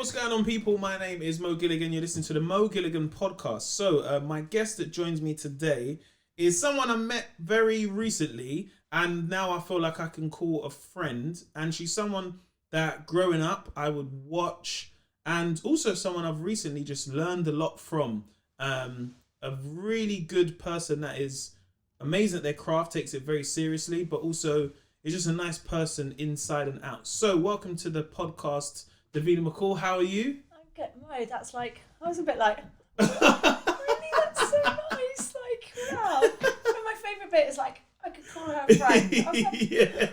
what's going on, people? My name is Mo Gilligan. You're listening to the Mo Gilligan Podcast. So, my guest that joins me today is someone I met very recently, and now I feel like I can call a friend. And she's someone that growing up I would watch, and also someone I've recently just learned a lot from. A really good person that is amazing at their craft, takes it very seriously, but also is just a nice person inside and out. So, welcome to the podcast, Davina McCall. How are you? I'm good. Mo, that's like, I was a bit like, really? That's so nice. Like, wow. And my favourite bit is like, I could call her a friend. I was like, Yeah.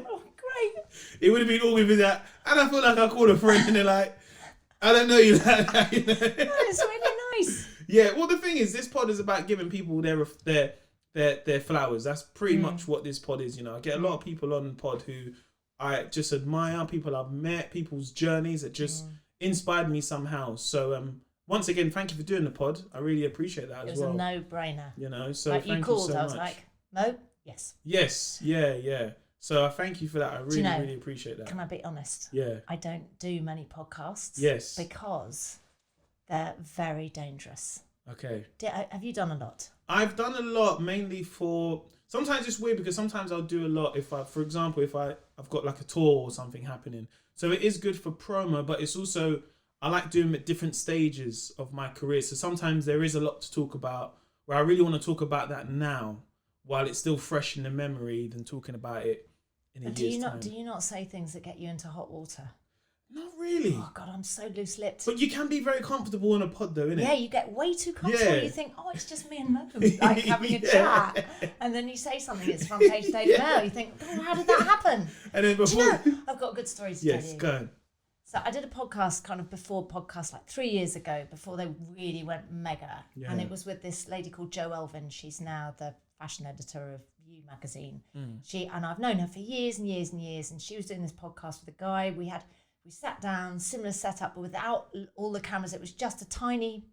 oh, great. It would have been awkward with that. And I feel like I called a friend and they're like, I don't know you like that. You know? No, it's really nice. Yeah, well, the thing is, this pod is about giving people their flowers. That's pretty much what this pod is, you know. I get a lot of people on the pod who I just admire, people I've met, people's journeys that just inspired me somehow. So, once again, thank you for doing the pod. I really appreciate that as well. It was a no-brainer. You know, so like, thank you called, you so I was much. like, Mo, yes. Yes, yeah. So I thank you for that. I really, you know, really appreciate that. Can I be honest? Yeah. I don't do many podcasts. Yes. Because they're very dangerous. Okay. Have you done a lot? I've done a lot, mainly for... Sometimes it's weird because sometimes I'll do a lot if for example, I've got like a tour or something happening. So it is good for promo, but it's also, I like doing it at different stages of my career. So sometimes there is a lot to talk about where I really want to talk about that now while it's still fresh in the memory than talking about it in a year's time. Do you not say things that get you into hot water? Not really. Oh, God, I'm so loose-lipped. But you can be very comfortable in a pod though, innit? Yeah, you get way too comfortable. Yeah. You think, oh, it's just me and Mo, like having a chat. And then you say something, it's front page Daily Mail. You think, oh, how did that happen? And then before... Do you know, I've got a good story to tell you. Yes, go on. So I did a podcast kind of before podcasts, like 3 years ago, before they really went mega. Yeah. And it was with this lady called Jo Elvin. She's now the fashion editor of You magazine. And I've known her for years and years and years. And she was doing this podcast with a guy. We sat down, similar setup, but without all the cameras. It was just a tiny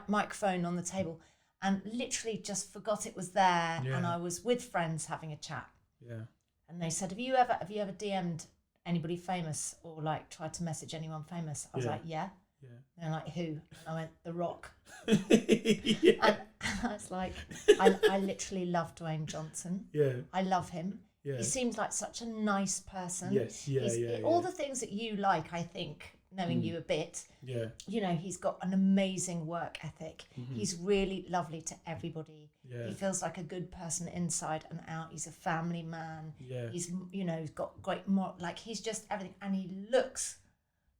microphone on the table, and literally just forgot it was there. Yeah. And I was with friends having a chat. Yeah. And they said, have you ever DM'd anybody famous or like tried to message anyone famous? I was like, yeah. Yeah. And they're like, who? And I went, The Rock. Yeah. And I was like, I literally love Dwayne Johnson. Yeah. I love him. Yeah. He seems like such a nice person. Yes, yeah. All the things that you like, I think, knowing you a bit. Yeah. You know, he's got an amazing work ethic. He's really lovely to everybody. Yeah. He feels like a good person inside and out. He's a family man. Yeah. He's, he's got great like he's just everything, and he looks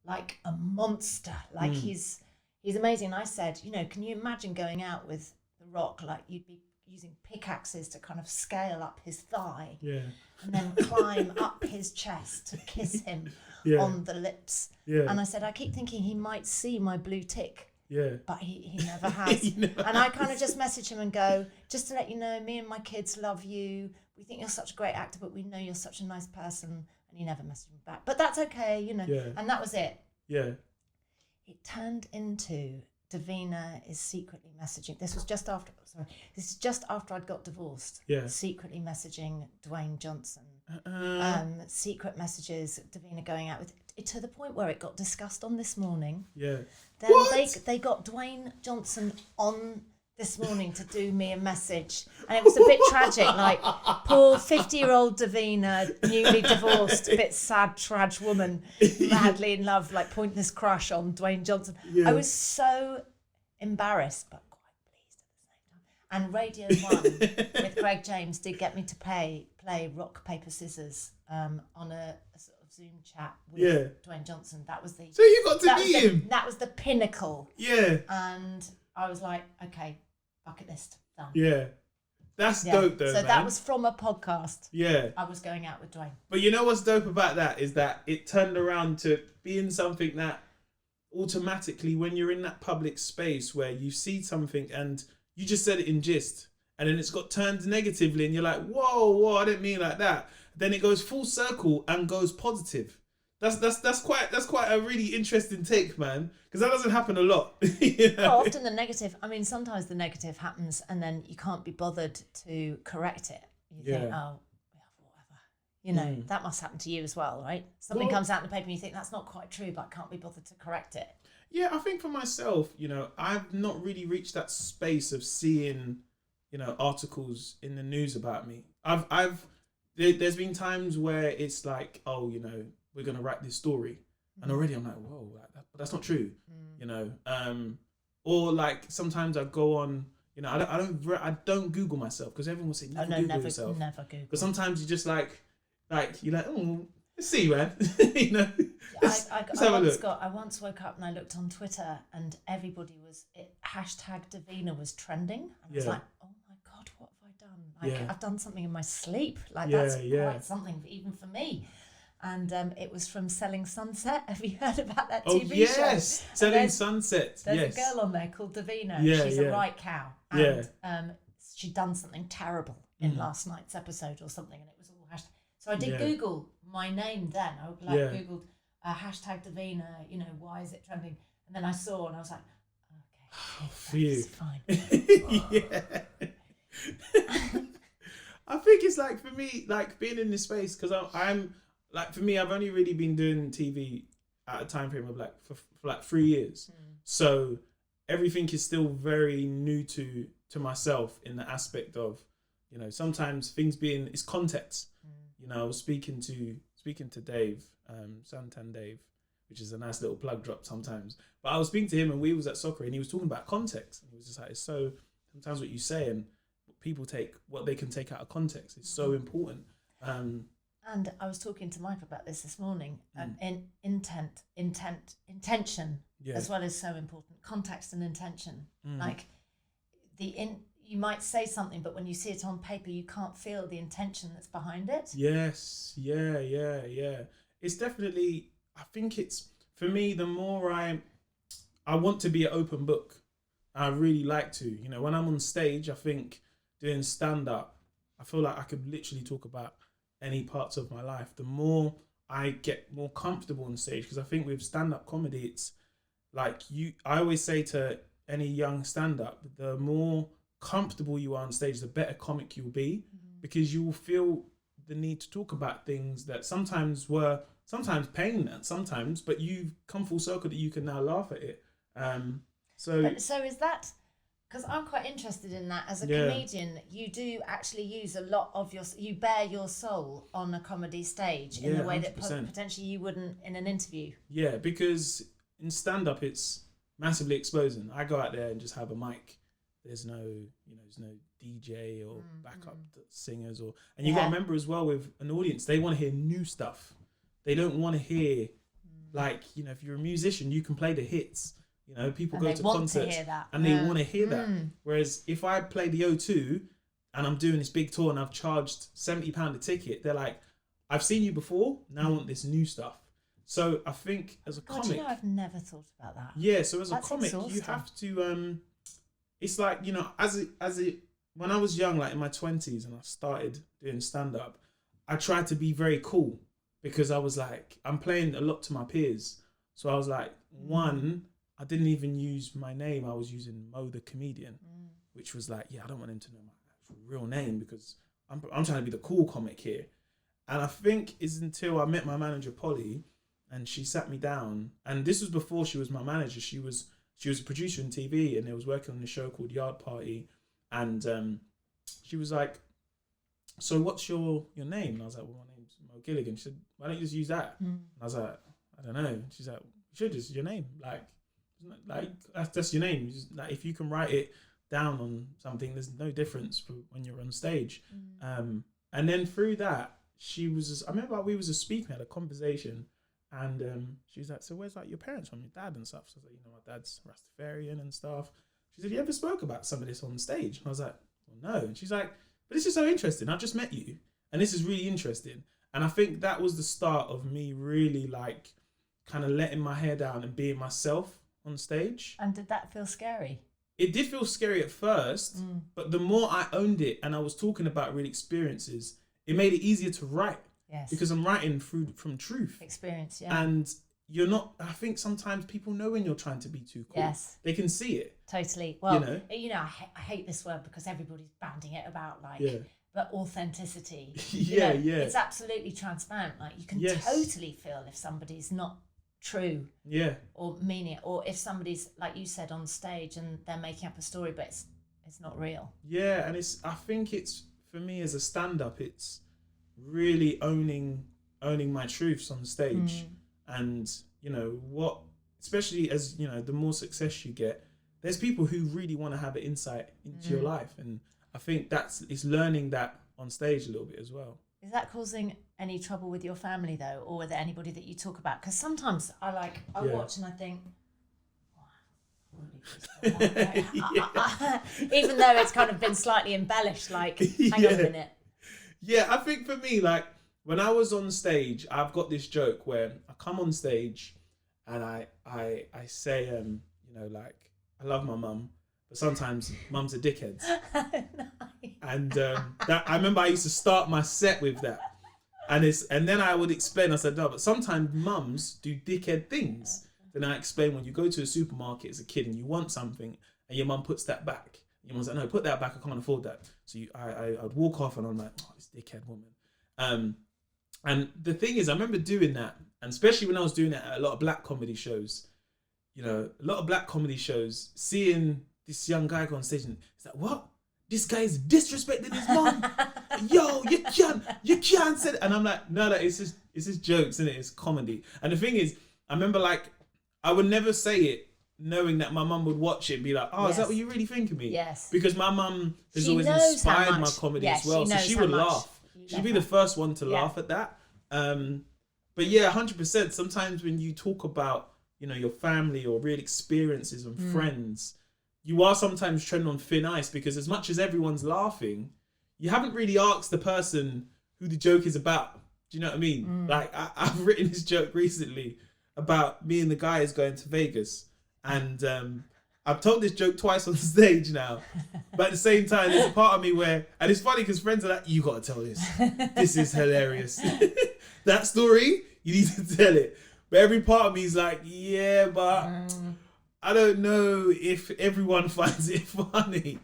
like a monster. Like he's amazing. And I said, can you imagine going out with The Rock? Like you'd be using pickaxes to kind of scale up his thigh, and then climb up his chest to kiss him on the lips. And I said, I keep thinking he might see my blue tick, but he never has. And I kind of just message him and go, just to let you know, me and my kids love you. We think you're such a great actor, but we know you're such a nice person. And he never messaged me back, but that's okay, And that was it. Yeah. It turned into Davina is secretly messaging. This is just after I'd got divorced. Yeah. Secretly messaging Dwayne Johnson. Secret messages, Davina going out with, to the point where it got discussed on This Morning. Yeah. Then What? they got Dwayne Johnson on This Morning to do me a message. And it was a bit tragic, like poor 50-year-old Davina, newly divorced, a bit sad, trad woman, madly in love, like pointless crush on Dwayne Johnson. Yeah. I was so embarrassed, but quite pleased at the same time. And Radio 1 with Greg James did get me to play rock, paper, scissors on a sort of Zoom chat with Dwayne Johnson. That was the... So you got to meet him? That was the pinnacle. Yeah. And I was like, okay, bucket list, done. Yeah. That's dope though, So man. that was from a podcast. Yeah. I was going out with Dwayne. But you know what's dope about that is that it turned around to being something that automatically, when you're in that public space where you see something and you just said it in gist, and then it's got turned negatively and you're like, whoa, I didn't mean like that. Then it goes full circle and goes positive. That's quite a really interesting take, man, because that doesn't happen a lot. Well, often the negative, sometimes the negative happens and then you can't be bothered to correct it. You think, oh, whatever, You know, that must happen to you as well, right? Something Well, comes out in the paper and you think that's not quite true, but I can't be bothered to correct it. Yeah, I think for myself, you know, I've not really reached that space of seeing, you know, articles in the news about me. There's been times where it's like, oh, you know, we're gonna write this story, and already I'm like, whoa, but that's not true, you know. Or like sometimes I go on, you know, I don't Google myself because everyone will say never yourself. Never Google. But sometimes you just like you're like, oh, let's see, man, you know. I once woke up and I looked on Twitter and everybody hashtag Davina was trending. And I was like, oh my God, what have I done? Like I've done something in my sleep. Like that's quite something even for me. And it was from Selling Sunset. Have you heard about that TV show? Yes, Selling Sunset. There's a girl on there called Davina. She's a right cow. And she'd done something terrible in last night's episode or something, and it was all hashtag. So I did Google my name then. I Googled hashtag Davina, you know, why is it trending? And then I saw and I was like, okay, that's fine. I think it's like for me, like being in this space, because I'm like, for me, I've only really been doing TV at a time frame of like for like 3 years. So everything is still very new to myself in the aspect of, you know, sometimes things it's context. You know, I was speaking to Dave, Santan Dave, which is a nice little plug drop sometimes. But I was speaking to him and we was at soccer and he was talking about context. And he was just like, it's so, sometimes what you say and people take, what they can take out of context is so important. And I was talking to Mike about this morning. Intention, as well is so important. Context and intention. Like you might say something, but when you see it on paper, you can't feel the intention that's behind it. Yes, yeah. It's definitely. I think it's for me. The more I want to be an open book. I really like to. You know, when I'm on stage, I think doing stand up, I feel like I could literally talk about any parts of my life. The more I get more comfortable on stage, because I think with stand-up comedy, it's like I always say to any young stand-up, the more comfortable you are on stage, the better comic you'll be, because you will feel the need to talk about things that sometimes pain and sometimes, but you've come full circle that you can now laugh at it. So is that, because I'm quite interested in that as a comedian, you do actually use a lot of you bare your soul on a comedy stage in a way 100%. That potentially you wouldn't in an interview. Yeah, because in stand-up it's massively exposing. I go out there and just have a mic. There's no DJ or backup singers and you got to remember as well with an audience, they want to hear new stuff. They don't want to hear like, you know, if you're a musician, you can play the hits. You know, people go to concerts and they want to hear that. Whereas if I play the O2 and I'm doing this big tour and I've charged £70 a ticket, they're like, I've seen you before, now I want this new stuff. So I think as a comic... You know, I've never thought about that. Yeah, so as a comic, you have to... it's like, you know, when I was young, like in my 20s and I started doing stand-up, I tried to be very cool because I was like, I'm playing a lot to my peers. So I was like, I didn't even use my name. I was using Mo the comedian, which was like, I don't want him to know my actual real name because I'm trying to be the cool comic here. And I think it's until I met my manager, Polly, and she sat me down. And this was before she was my manager. She was a producer in TV and they was working on a show called Yard Party. And she was like, so what's your name? And I was like, well, my name's Mo Gilligan. She said, why don't you just use that? And I was like, I don't know. She's like, you should just your name. Like that's your name. Just, like if you can write it down on something, there's no difference for when you're on stage. And then through that, I remember we was speaking, had a conversation, and she was like, so where's like your parents from, your dad and stuff? So I was like, you know, my dad's Rastafarian and stuff. She said, you ever spoke about some of this on stage? And I was like, well, no. And she's like, but this is so interesting. I just met you and this is really interesting. And I think that was the start of me really like kind of letting my hair down and being myself on stage. And did that feel scary? It did feel scary at first, but the more I owned it and I was talking about real experiences, it made it easier to write. Yes. Because I'm writing from truth. Experience, yeah. And you're not, I think sometimes people know when you're trying to be too cool. Yes. They can see it. Totally. Well, you know I hate this word because everybody's banding it about like, but authenticity. Yeah, yeah. It's absolutely transparent. Like you can totally feel if somebody's not true. Yeah. Or meaning it, or if somebody's, like you said, on stage and they're making up a story, but it's not real. Yeah, and I think it's, for me as a stand-up, it's really owning my truths on stage. And, you know, especially as, you know, the more success you get, there's people who really want to have an insight into your life. And I think it's learning that on stage a little bit as well. Is that causing any trouble with your family though, or with anybody that you talk about? Because sometimes I watch and I think, even though it's kind of been slightly embellished, like, hang on a minute. Yeah, I think for me, like, when I was on stage, I've got this joke where I come on stage and I say, you know, like, I love my mum, but sometimes mums are dickheads. Nice. And that, I remember I used to start my set with that. And then I would explain, I said, no, but sometimes mums do dickhead things. Then I explain, when you go to a supermarket as a kid and you want something and your mum puts that back. Your mum's like, no, put that back, I can't afford that. So I'd walk off and I'm like, oh, this dickhead woman. And the thing is, I remember doing that, and especially when I was doing it at a lot of black comedy shows, you know, a lot of black comedy shows, seeing this young guy go on stage and it's like, what? This guy is disrespecting his mom. Yo, you can't say that. And I'm like, no, it's just jokes, isn't it? It's comedy. And the thing is, I remember, like, I would never say it knowing that my mum would watch it and be like, oh, is that what you really think of me? Yes. Because my mum has always inspired my comedy as well. So she would laugh. She'd be the first one to laugh at that. But yeah, 100%. Sometimes when you talk about, you know, your family or real experiences and friends, you are sometimes treading on thin ice, because as much as everyone's laughing, you haven't really asked the person who the joke is about. Do you know what I mean? Like, I've written this joke recently about me and the guys going to Vegas. And I've told this joke twice on stage now. But at the same time, there's a part of me where, and it's funny because friends are like, you got to tell this. This is hilarious. That story, you need to tell it. But every part of me is like, yeah, but I don't know if everyone finds it funny.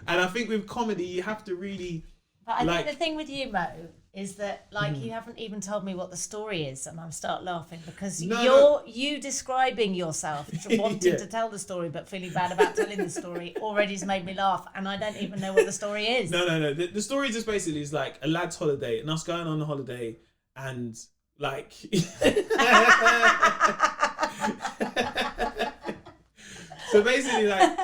And I think with comedy, you have to really... But I think the thing with you, Mo, is that, like, you haven't even told me what the story is, and I start laughing because you describing yourself wanting to tell the story but feeling bad about telling the story already has made me laugh, and I don't even know what the story is. No. The story just basically is like a lad's holiday, and us going on the holiday, and like... So basically, like,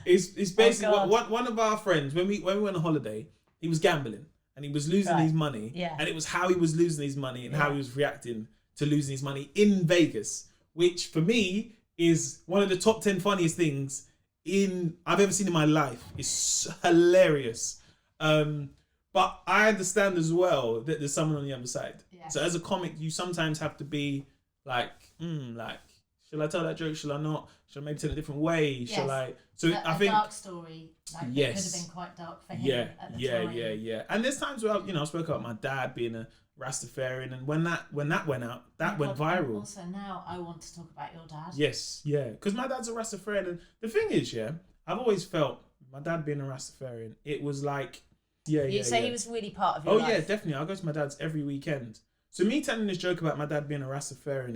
it's basically one of our friends, when we went on holiday, he was gambling and he was losing his money. Yeah. And it was how he was losing his money and how he was reacting to losing his money in Vegas, which for me is one of the top 10 funniest things I've ever seen in my life. It's hilarious. But I understand as well that there's someone on the other side. Yeah. So as a comic, you sometimes have to be like, shall I tell that joke? Shall I not? Shall I maybe tell it a different way? Yes. Shall I? So I think dark story. Like, it could have been quite dark for him. At the time. Yeah. And there's times where I spoke about my dad being a Rastafarian, and when that went out, that went viral. Also, now I want to talk about your dad. Yes, yeah, because my dad's a Rastafarian, and the thing is, I've always felt my dad being a Rastafarian, it was like, he was really part of your life. Oh yeah, definitely. I go to my dad's every weekend. So me telling this joke about my dad being a Rastafarian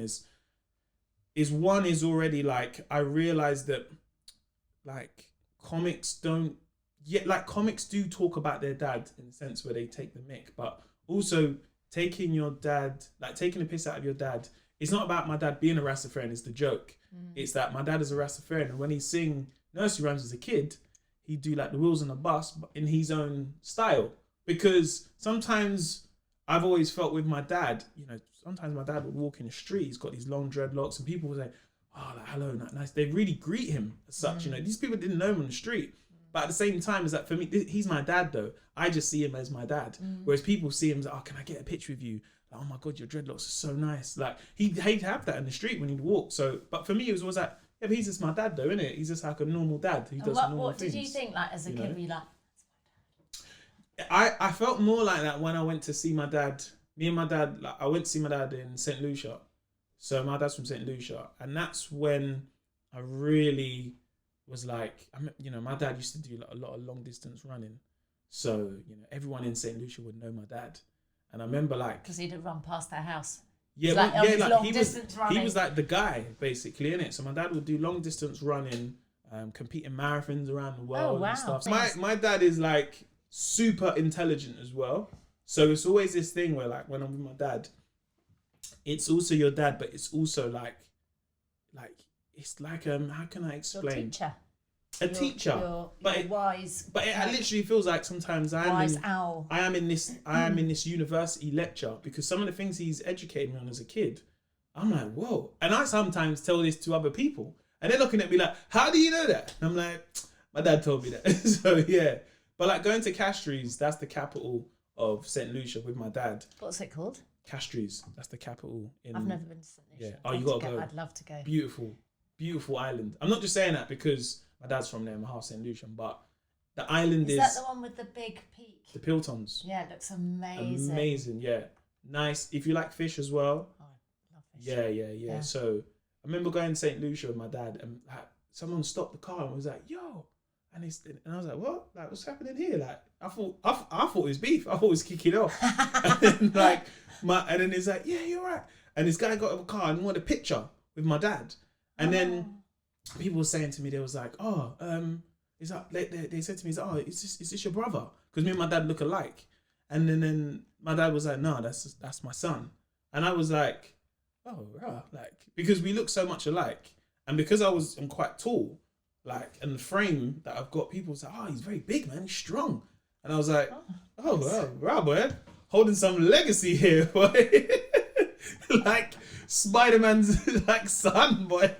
is already like, I realized that, like, comics do talk about their dad in the sense where they take the mick, but also taking the piss out of your dad. It's not about my dad being a Rastafarian, it's the joke. It's that my dad is a Rastafarian, and when he sing nursery rhymes as a kid, he'd do like the wheels on a bus but in his own style. Because sometimes I've always felt with my dad, sometimes my dad would walk in the street, he's got these long dreadlocks, and people would say, oh, like, hello, nice. They really greet him as such. These people didn't know him on the street. But at the same time, is that for me, he's my dad though. I just see him as my dad. Whereas people see him as, oh, can I get a picture with you? Like, oh my God, your dreadlocks are so nice. Like, he'd have that in the street when he'd walk. So, but for me, it was always like, yeah, but he's just my dad though, isn't it? He's just like a normal dad who does normal what things. What did you think, like, as a kid, were you like, that's my dad? I felt more like that when I went to see my dad. Me and my dad, like, I went to see my dad in St. Lucia. So my dad's from St. Lucia. And that's when I really was like, my dad used to do like a lot of long distance running. So, you know, everyone in St. Lucia would know my dad. And I remember like... Because he'd have run past their house. Yeah, like, well, yeah, like he was like the guy, basically, innit? So my dad would do long distance running, compete in marathons around the world and stuff. So my dad is like super intelligent as well. So it's always this thing where like when I'm with my dad, it's also your dad, but it's also like it's like how can I explain? Your teacher. Teacher, but you're wise. But it literally feels like sometimes I am in this university lecture, because some of the things he's educating me on as a kid, I'm like, whoa. And I sometimes tell this to other people, and they're looking at me like, how do you know that? And I'm like, my dad told me that. So yeah, but like going to Castries, that's the capital of St. Lucia with my dad. What's it called? Castries. That's the capital in. I've never been to St. Lucia. Yeah. Oh, you gotta go. I'd love to go. Beautiful island. I'm not just saying that because my dad's from there, I'm half St. Lucian, but the island is... Is that the one with the big peak? The Piltons. Yeah, it looks amazing. Amazing, yeah. Nice. If you like fish as well. Oh, I love fish. Yeah. So I remember going to St. Lucia with my dad, and like, someone stopped the car and was like, yo. And I was like, what? Like, what's happening here? Like, I thought it was beef. I thought it was kicking off. And then and then it's like, yeah, you're right. And this guy got out of a car and wanted a picture with my dad. And then people were saying to me, they was like, oh, is that, they said to me, oh, is this your brother? Because me and my dad look alike. And then my dad was like, no, that's my son. And I was like, oh, right. Like, because we look so much alike. And because I'm quite tall, like, and the frame that I've got, people say, oh, he's very big, man, he's strong. And I was like, wow, boy, holding some legacy here, boy. Like, Spider-Man's like son, boy.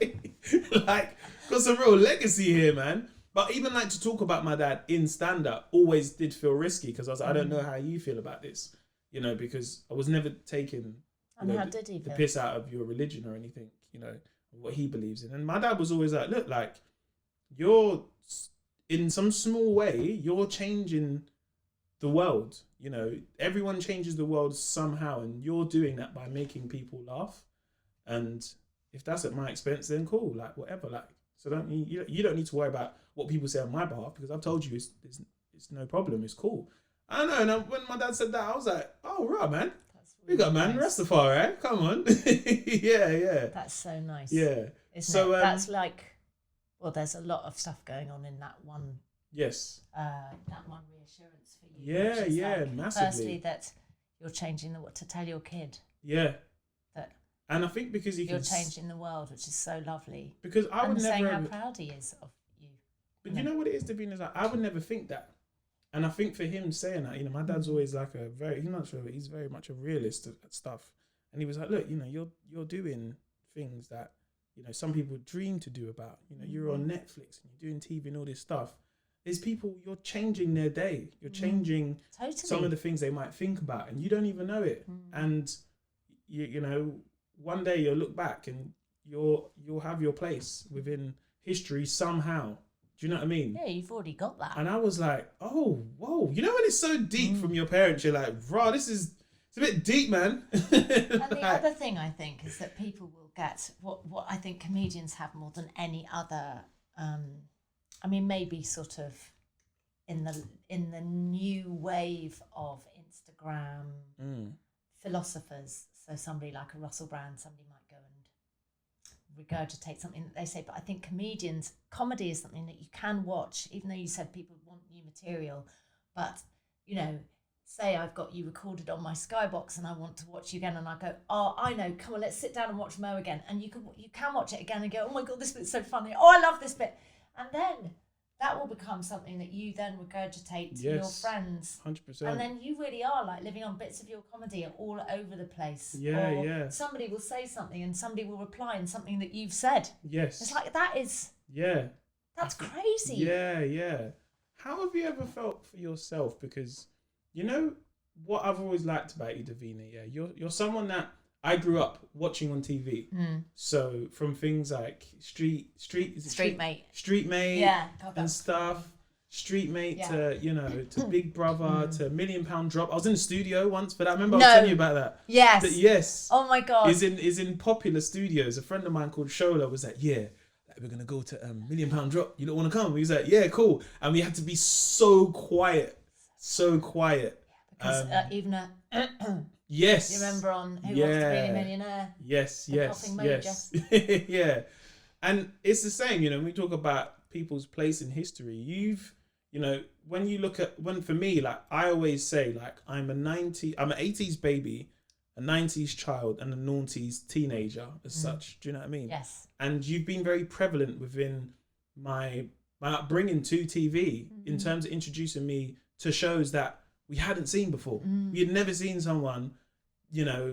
Like, got some real legacy here, man. But even like to talk about my dad in stand-up always did feel risky, because I was like, I don't know how you feel about this, you know, because I was never taking the piss out of your religion or anything, you know, what he believes in. And my dad was always like, look, like, you're in some small way, you're changing the world. You know, everyone changes the world somehow, and you're doing that by making people laugh. And if that's at my expense, then cool, like whatever. Like, so you don't need to worry about what people say on my behalf, because I've told you it's no problem, it's cool. I know. And when my dad said that, I was like, oh right, man, really, we got man, nice. Rastafari, come on. yeah. That's so nice. Yeah. Isn't it? That's like, well, there's a lot of stuff going on in that one. Yes. That one reassurance for you. Yeah, like, massively. Firstly, that you're changing what to tell your kid. Yeah. That. And I think because you're changing the world, which is so lovely. Because I would never saying how proud he is of you. But you know what it is, Davina, is like, I would never think that. And I think for him saying that, you know, my dad's always like he's very much a realist at stuff. And he was like, look, you know, you're doing things that, you know, some people dream to do about. You know, you're on Netflix and you're doing TV and all this stuff. There's people, you're changing their day. You're changing some of the things they might think about, and you don't even know it. And you know, one day you'll look back and you'll have your place within history somehow. Do you know what I mean? Yeah, you've already got that. And I was like, oh, whoa. You know when it's so deep from your parents, you're like, bro, it's a bit deep, man. And the other thing I think is that people will get what I think comedians have more than any other. I mean, maybe sort of in the new wave of Instagram philosophers. So somebody like a Russell Brand, somebody might go and regurgitate something that they say. But I think comedy is something that you can watch, even though you said people want new material. But, you know, say I've got you recorded on my Skybox and I want to watch you again, and I go, oh, I know, come on, let's sit down and watch Mo again. And you can watch it again and go, oh my God, this bit's so funny. Oh, I love this bit. And then that will become something that you then regurgitate to your friends. 100%. And then you really are like living on bits of your comedy all over the place. Yeah. Somebody will say something and somebody will reply in something that you've said. Yes. It's like, that is... Yeah. That's crazy. Yeah. How have you ever felt for yourself? Because, you know, what I've always liked about you, Davina, you're someone that I grew up watching on TV. So from things like Street Mate, yeah, and stuff. Street Mate to, you know, to Big Brother to £1 Million Drop. I was in the studio once for that. Remember I was telling you about that? Yes. Yes. Oh my God. Is in popular studios. A friend of mine called Shola was like, yeah, we're gonna go to £1 Million Drop. You don't want to come? He's like, yeah, cool. And we had to be so quiet. so quiet. Because even a Yes. you remember on Who Wants to Be a Millionaire? Yes, The coughing major. Yeah. And it's the same, when we talk about people's place in history, when you look at, for me, like I always say, like I'm an 80s baby, a 90s child, and a noughties teenager as such. Do you know what I mean? Yes. And you've been very prevalent within my upbringing to TV in terms of introducing me to shows that we hadn't seen before. We had never seen someone,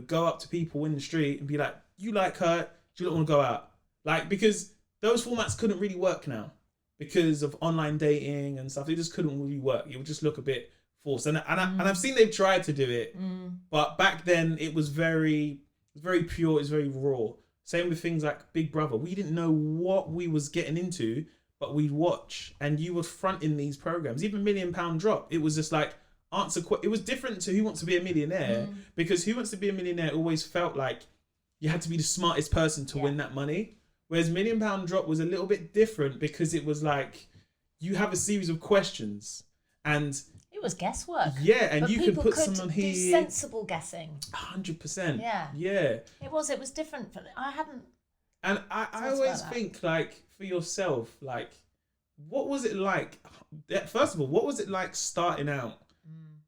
go up to people in the street and be like, you like her, do you not want to go out? Like, because those formats couldn't really work now because of online dating and stuff. They just couldn't really work. It would just look a bit forced. And I've seen they've tried to do it, but back then it was very pure. It was very raw. Same with things like Big Brother. We didn't know what we was getting into, but we'd watch, and you were fronting these programs. Even £1 Million Drop. It was just like, it was different to Who Wants to Be a Millionaire, because Who Wants to Be a Millionaire always felt like you had to be the smartest person to win that money. Whereas £1 Million Drop was a little bit different because it was like you have a series of questions and it was guesswork. Yeah, and but you could put someone here. Do sensible guessing. 100%. Yeah. Yeah. It was different. I hadn't. And I always think, like, for yourself, like, what was it like? First of all, what was it like starting out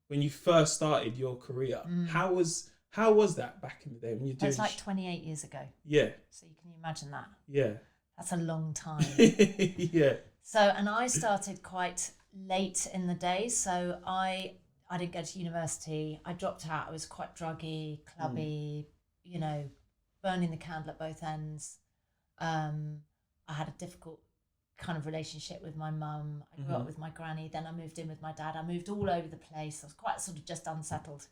when you first started your career? How was that back in the day when you doing? It's like 28 years ago. Yeah. So you can imagine that. Yeah. That's a long time. Yeah. So, and I started quite late in the day. So I didn't go to university. I dropped out. I was quite druggy, clubby, burning the candle at both ends. I had a difficult kind of relationship with my mum. I grew up with my granny. Then I moved in with my dad. I moved all over the place. I was quite sort of just unsettled.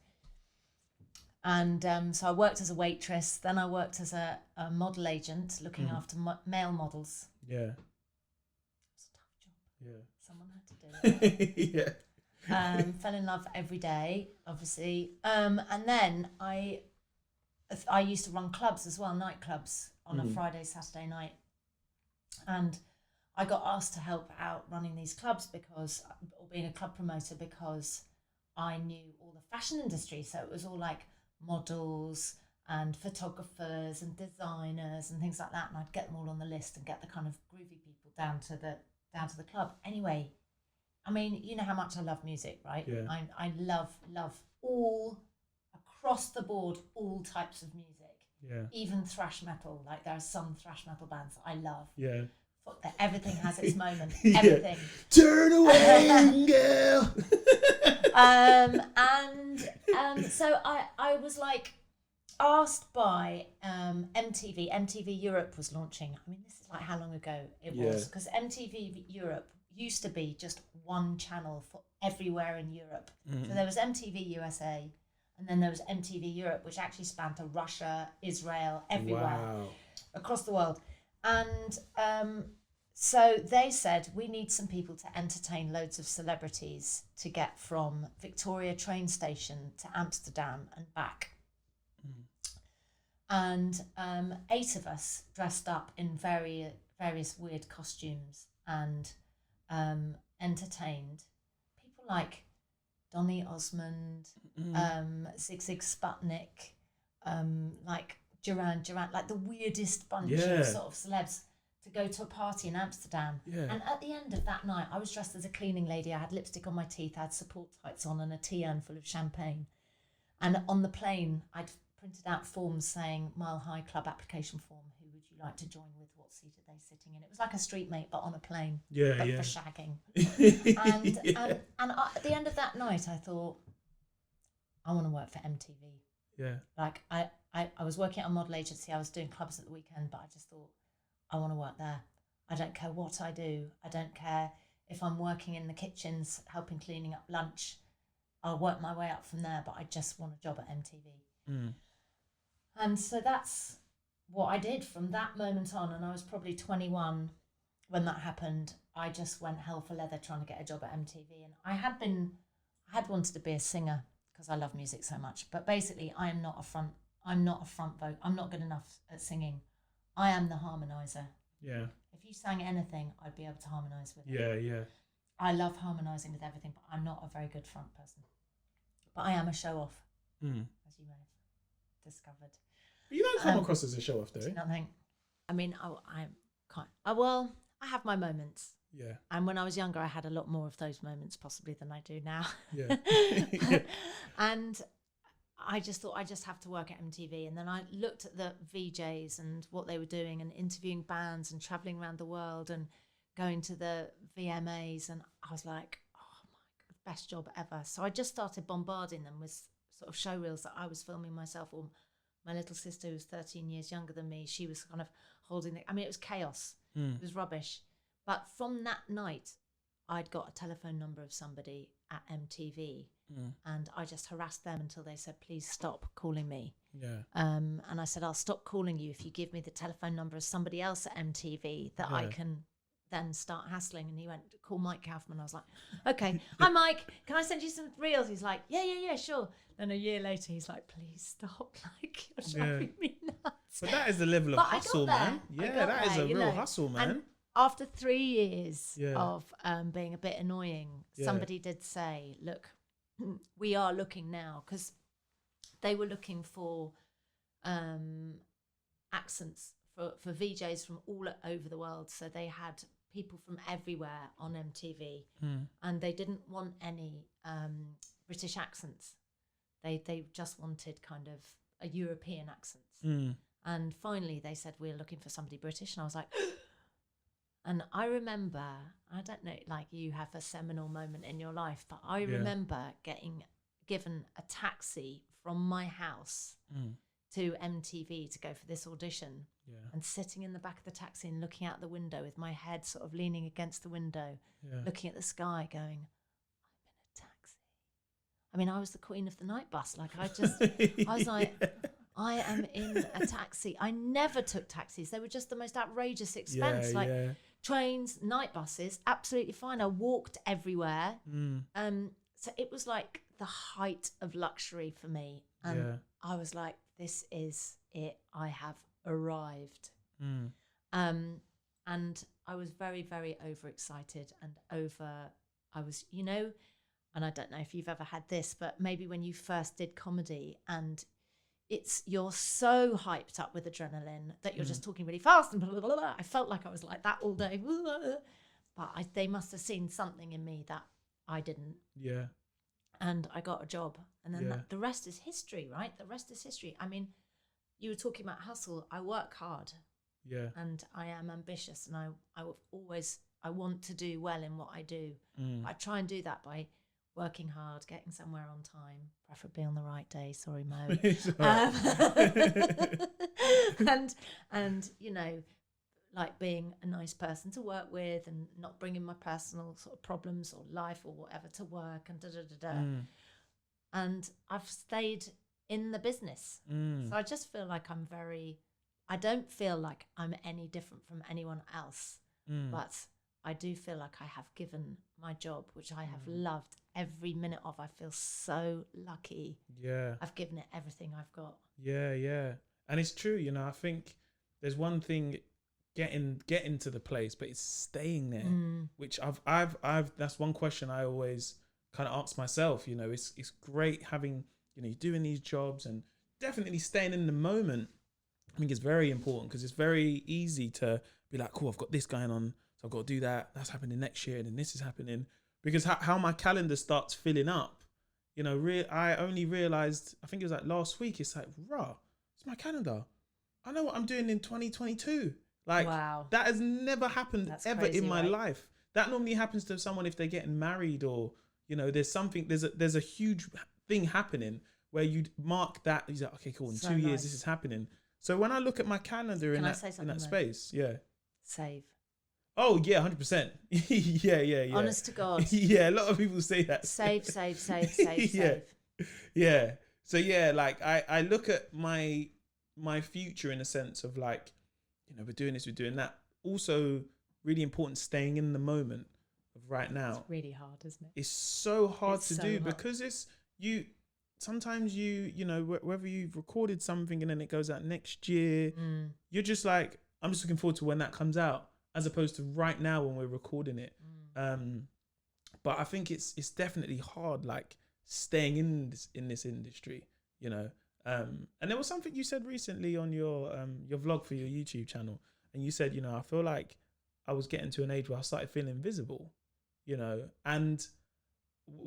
And so I worked as a waitress. Then I worked as a model agent looking after male models. Yeah. It's a tough job. Yeah. Someone had to do it. Yeah. Fell in love every day, obviously. And then I used to run clubs as well, nightclubs on a Friday, Saturday night. And I got asked to help out running these clubs or being a club promoter, because I knew all the fashion industry. So it was all like models and photographers and designers and things like that. And I'd get them all on the list and get the kind of groovy people down to the club. Anyway, I mean, you know how much I love music, right? Yeah. I love all, across the board, all types of music. Yeah. Even thrash metal. Like, there are some thrash metal bands that I love. Yeah. Everything has its moment. Yeah. Everything. Turn away, girl. So I was like asked by MTV. MTV Europe was launching. I mean, this is like how long ago it was, because MTV Europe used to be just one channel for everywhere in Europe. So there was MTV USA, and then there was MTV Europe, which actually spanned to Russia, Israel, everywhere, across the world. And so they said, we need some people to entertain loads of celebrities to get from Victoria train station to Amsterdam and back. And 8 of us dressed up in various weird costumes and entertained people like Donny Osmond, Zig Zig Sputnik, like Duran Duran, like the weirdest bunch of sort of celebs, to go to a party in Amsterdam. And at the end of that night, I was dressed as a cleaning lady. I had lipstick on my teeth, I had support tights on, and a tea urn full of champagne. And on the plane, I'd printed out forms saying Mile High Club application form. Who would you like to join with? What seat are they sitting in? It was like a street mate, but on a plane. But for shagging. And at the end of that night, I thought, I want to work for MTV. Yeah. Like, I was working at a model agency. I was doing clubs at the weekend, but I just thought, I want to work there. I don't care what I do. I don't care if I'm working in the kitchens, helping cleaning up lunch. I'll work my way up from there, but I just want a job at MTV. And so that's what I did from that moment on. And I was probably 21 when that happened. I just went hell for leather trying to get a job at MTV. And I had wanted to be a singer because I love music so much. But basically, I'm not a front vocal. I'm not good enough at singing. I am the harmonizer. Yeah. If you sang anything, I'd be able to harmonise with it. Yeah, yeah. I love harmonising with everything, but I'm not a very good front person. But I am a show-off, as you may have discovered. You don't come across as a show-off, though. Nothing. I mean, I'm kind. Well, I have my moments. Yeah. And when I was younger, I had a lot more of those moments, possibly, than I do now. Yeah. Yeah. And I just thought I just have to work at MTV. And then I looked at the VJs and what they were doing and interviewing bands and traveling around the world and going to the VMAs. And I was like, oh my God, best job ever. So I just started bombarding them with sort of show reels that I was filming myself, or my little sister, who's 13 years younger than me, she was kind of holding it. I mean, it was chaos. It was rubbish. But from that night, I'd got a telephone number of somebody at MTV, and I just harassed them until they said, please stop calling me. Yeah. And I said, I'll stop calling you if you give me the telephone number of somebody else at MTV that I can then start hassling. And he went, call Mike Kaufman. I was like, okay, hi Mike, can I send you some reels? He's like, yeah, sure. Then a year later, he's like, please stop, like, you're driving me nuts. But that is the level of hustle, man. Yeah, that is a real hustle, man. And after 3 years of being a bit annoying, somebody did say, look, we are looking now, because they were looking for accents for VJs from all over the world. So they had people from everywhere on MTV, and they didn't want any British accents. They just wanted kind of a European accent. And finally they said, we're looking for somebody British. And I was like, and I remember, I don't know, like you have a seminal moment in your life, but I remember getting given a taxi from my house to MTV to go for this audition, and sitting in the back of the taxi and looking out the window with my head sort of leaning against the window, looking at the sky, going, I'm in a taxi. I mean, I was the queen of the night bus. Like I was like, I am in a taxi. I never took taxis. They were just the most outrageous expense. Trains, night buses, absolutely fine. I walked everywhere. So it was like the height of luxury for me. And I was like, this is it. I have arrived. And I was very, very overexcited and I was, and I don't know if you've ever had this, but maybe when you first did comedy and you're so hyped up with adrenaline that you're just talking really fast and blah, blah, blah, blah. I felt like I was like that all day. But they must have seen something in me that I didn't. Yeah. And I got a job. And then the rest is history, right? The rest is history. I mean, you were talking about hustle. I work hard. Yeah. And I am ambitious. And I want to do well in what I do. I try and do that by working hard, getting somewhere on time, preferably on the right day. Sorry, Mo. And like being a nice person to work with and not bringing my personal sort of problems or life or whatever to work and And I've stayed in the business. So I just feel like I don't feel like I'm any different from anyone else, but I do feel like I have given my job, which I have loved every minute of. I feel so lucky. Yeah. I've given it everything I've got. Yeah. And it's true, I think there's one thing getting to the place, but it's staying there, which I've that's one question I always kind of ask myself, it's great having, you're doing these jobs and definitely staying in the moment. I think it's very important because it's very easy to be like, cool, I've got this going on, so I've got to do that. That's happening next year, and then this is happening. Because how my calendar starts filling up, I only realized, I think it was like last week, it's like, it's my calendar. I know what I'm doing in 2022. Like, wow. That has never happened ever crazy, in my life. That normally happens to someone if they're getting married or, there's something, there's a huge thing happening where you'd mark that. He's like, okay, cool, in 2 years, this is happening. So when I look at my calendar in that space, Save. Oh yeah, 100%. Yeah. Honest to God. Yeah, a lot of people say that. Save. Yeah. So yeah, like I look at my future in a sense of like, we're doing this, we're doing that. Also, really important, staying in the moment of right now. It's really hard, isn't it? It's so hard to do because it's sometimes whether you've recorded something and then it goes out next year, you're just like, I'm just looking forward to when that comes out, as opposed to right now when we're recording it. But I think it's definitely hard, like staying in this industry, you know. And there was something you said recently on your vlog for your YouTube channel, and you said, you know, I feel like I was getting to an age where I started feeling invisible, you know. And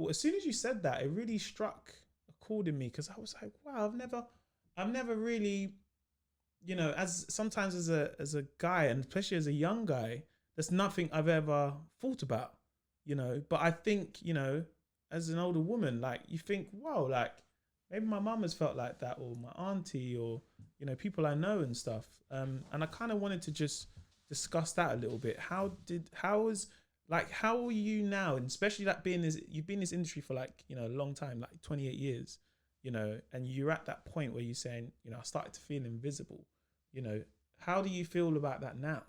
as soon as you said that, it really struck a chord in me, because I was like, wow, I've never really, you know, as sometimes as a guy, and especially as a young guy, there's nothing I've ever thought about, you know. But I think, you know, as an older woman, like you think, wow, like maybe my mum has felt like that, or my auntie, or, you know, people I know and stuff. And I kind of wanted to just discuss that a little bit. How are you now, and especially like you've been in this industry for like, you know, a long time, like 28 years, you know, and you're at that point where you're saying, you know, I started to feel invisible, you know. How do you feel about that now?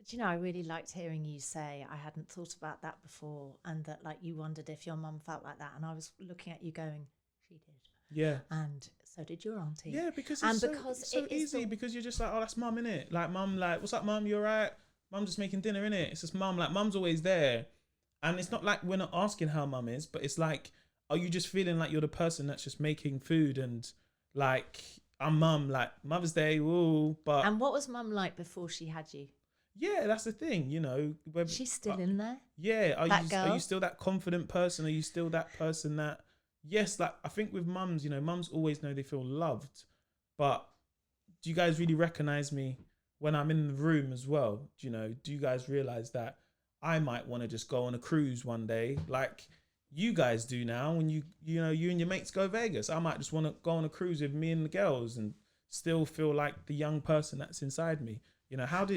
Do you know, I really liked hearing you say I hadn't thought about that before, and that like you wondered if your mum felt like that, and I was looking at you going, she did. Yeah. And so did your auntie. Yeah, because it's so easy, because you're just like, oh, that's mum, innit? Like, mum, like, what's up, mum? You all right? Mum just making dinner, innit? It's just mum, like, mum's always there. And it's not like we're not asking how mum is, but it's like, are you just feeling like you're the person that's just making food, and like, I'm mum, like, Mother's Day, woo, but... And what was mum like before she had you? Yeah, that's the thing, you know. She's still in there? Yeah. Are you still that confident person? Are you still that person that... Yes, like, I think with mums, you know, mums always know they feel loved. But do you guys really recognize me when I'm in the room as well? Do you know, do you guys realize that I might want to just go on a cruise one day, like you guys do now, when you and your mates go Vegas? I might just want to go on a cruise with me and the girls and still feel like the young person that's inside me. You know, how do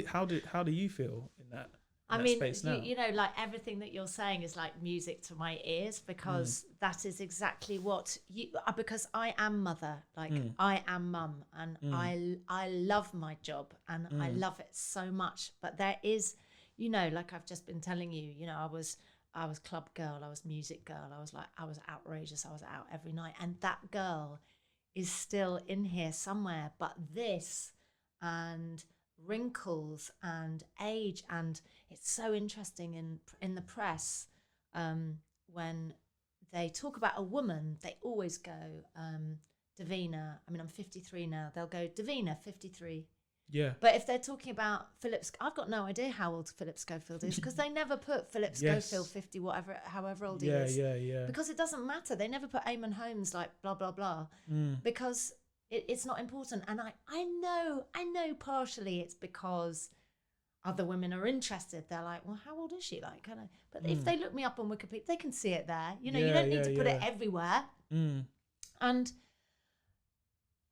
you feel in that? I mean, you know, like everything that you're saying is like music to my ears, because that is exactly what you, because I am mother, like I am mum, and I love my job, and I love it so much. But there is, you know, like I've just been telling you, you know, I was club girl, I was music girl, I was outrageous, I was out every night, and that girl is still in here somewhere. But this and wrinkles and age, and it's so interesting in the press, when they talk about a woman, they always go Davina. I mean, I'm 53 now, they'll go Davina 53. Yeah. But if they're talking about Philip, I've got no idea how old Philip Schofield is, because they never put Philip Schofield 50 however old he is. Yeah. Because it doesn't matter. They never put Eamon Holmes like blah blah blah, because it's not important. And I know partially it's because other women are interested. They're like, well, how old is she? Like, kind of. But if they look me up on Wikipedia, they can see it there. You know, you don't need to put it everywhere. And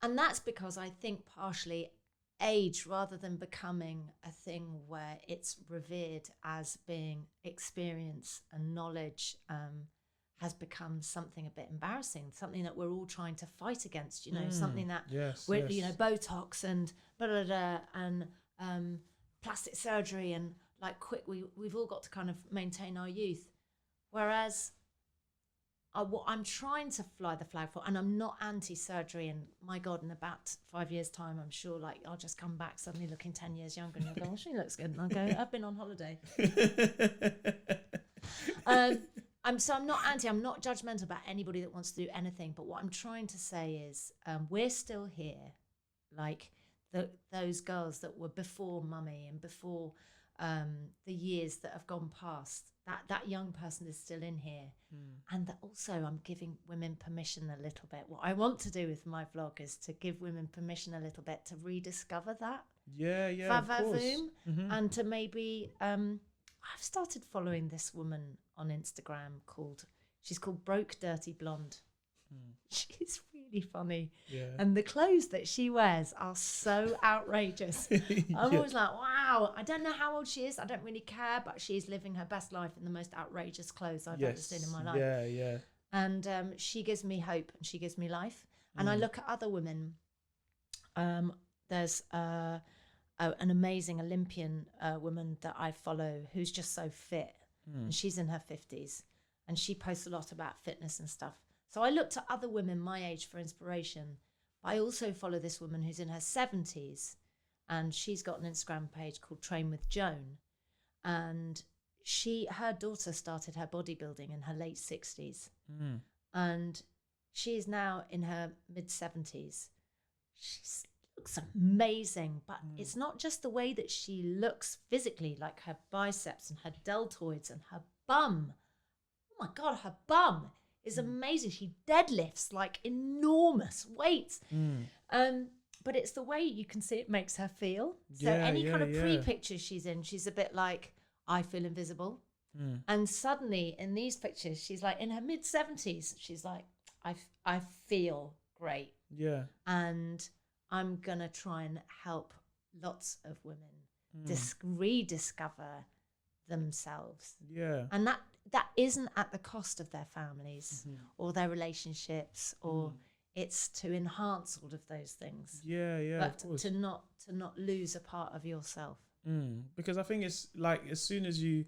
that's because I think partially age, rather than becoming a thing where it's revered as being experience and knowledge, has become something a bit embarrassing, something that we're all trying to fight against, you know, something that we're, you know, Botox and and plastic surgery, and like we've all got to kind of maintain our youth. Whereas what I'm trying to fly the flag for, and I'm not anti-surgery, and my God, in about 5 years' time, I'm sure like I'll just come back suddenly looking 10 years younger, and you'll go, oh, she looks good. And I'll go, I've been on holiday. I'm not anti, I'm not judgmental about anybody that wants to do anything. But what I'm trying to say is we're still here, like those girls that were before mummy and before the years that have gone past. That young person is still in here. And that also I'm giving women permission a little bit. What I want to do with my vlog is to give women permission a little bit to rediscover that. Yeah, of course. And to maybe I've started following this woman on Instagram she's called Broke Dirty Blonde. She's really funny. Yeah. And the clothes that she wears are so outrageous. I'm always like, wow, I don't know how old she is. I don't really care, but she's living her best life in the most outrageous clothes I've ever seen in my life. Yeah. And she gives me hope, and she gives me life. And I look at other women. There's an amazing Olympian woman that I follow who's just so fit. And she's in her 50s. And she posts a lot about fitness and stuff. So I looked at other women my age for inspiration. But I also follow this woman who's in her 70s, and she's got an Instagram page called Train with Joan. And her daughter started her bodybuilding in her late 60s, Mm. and she is now in her mid 70s. She looks amazing, but it's not just the way that she looks physically, like her biceps and her deltoids and her bum. Oh my God, her bum is amazing. She deadlifts like enormous weights. But it's the way you can see it makes her feel. So any kind of pre-pictures she's in, she's a bit like, I feel invisible. And suddenly in these pictures, she's like in her mid 70s. She's like, I feel great. Yeah. And I'm going to try and help lots of women rediscover themselves. Yeah. And that isn't at the cost of their families or their relationships, or it's to enhance all of those things. Yeah, yeah. But of course. to not lose a part of yourself. Because I think it's like as soon as you,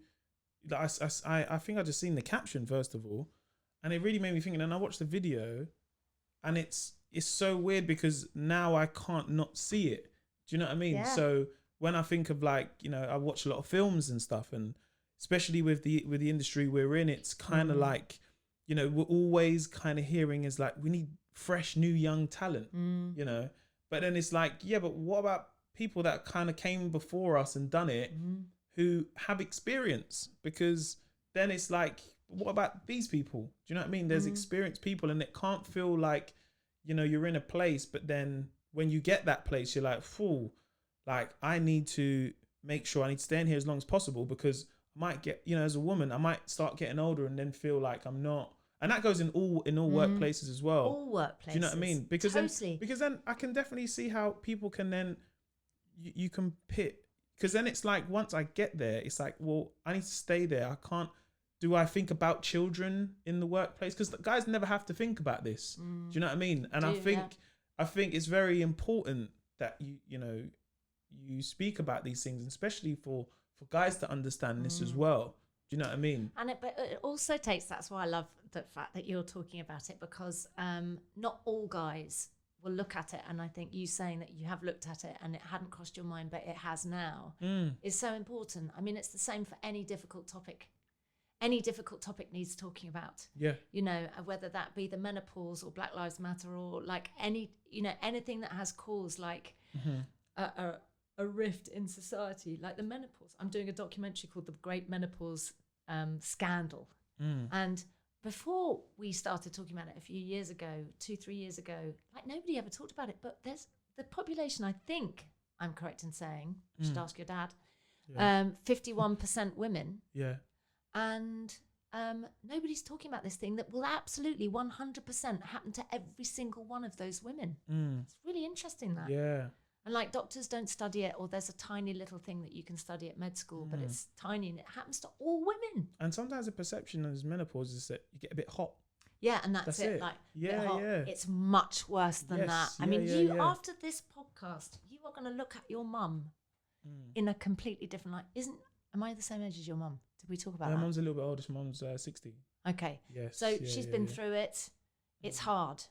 like, I think I just seen the caption first of all, and it really made me think. And then I watched the video, and it's so weird because now I can't not see it. Do you know what I mean? Yeah. So when I think of, like, you know, I watch a lot of films and stuff, and especially with the industry we're in, it's kind of like, you know, we're always kind of hearing is like, we need fresh, new, young talent, you know. But then it's like, yeah, but what about people that kind of came before us and done it, who have experience? Because then it's like, what about these people? Do you know what I mean? There's experienced people, and it can't feel like, you know, you're in a place, but then when you get that place, you're like, fool, like, I need to make sure I need to stay in here as long as possible, because I might get, you know, as a woman, I might start getting older and then feel like I'm not. And that goes in all workplaces as well. All workplaces. Do you know what I mean? Because totally. then I can definitely see how people can then, you can pit. Because then it's like, once I get there, it's like, well, I need to stay there. I can't. Do I think about children in the workplace? Because the guys never have to think about this. Do you know what I mean? And I think it's very important that you speak about these things, and especially for guys to understand this as well. Do you know what I mean? But it also takes, that's why I love the fact that you're talking about it, because not all guys will look at it. And I think you saying that you have looked at it and it hadn't crossed your mind, but it has now, is so important. I mean, it's the same for any difficult topic. Any difficult topic needs talking about. Yeah. You know, whether that be the menopause or Black Lives Matter, or like anything that has caused like a rift in society, like the menopause. I'm doing a documentary called The Great Menopause Scandal. And before we started talking about it a few years ago, 2-3 years ago, like nobody ever talked about it. But there's the population, I think I'm correct in saying, you should ask your dad, 51% women. Yeah. And nobody's talking about this thing that will absolutely 100% happen to every single one of those women. It's really interesting, that. Yeah. And like, doctors don't study it, or there's a tiny little thing that you can study at med school, but it's tiny and it happens to all women. And sometimes the perception of menopause is that you get a bit hot. Yeah, and that's it. Like, hot. It's much worse than that. I mean, after this podcast, you are going to look at your mum in a completely different light. Am I the same age as your mum? Did we talk about that? My mum's a little bit older. My mum's 60. Okay. Yes. So she's been through it. It's hard.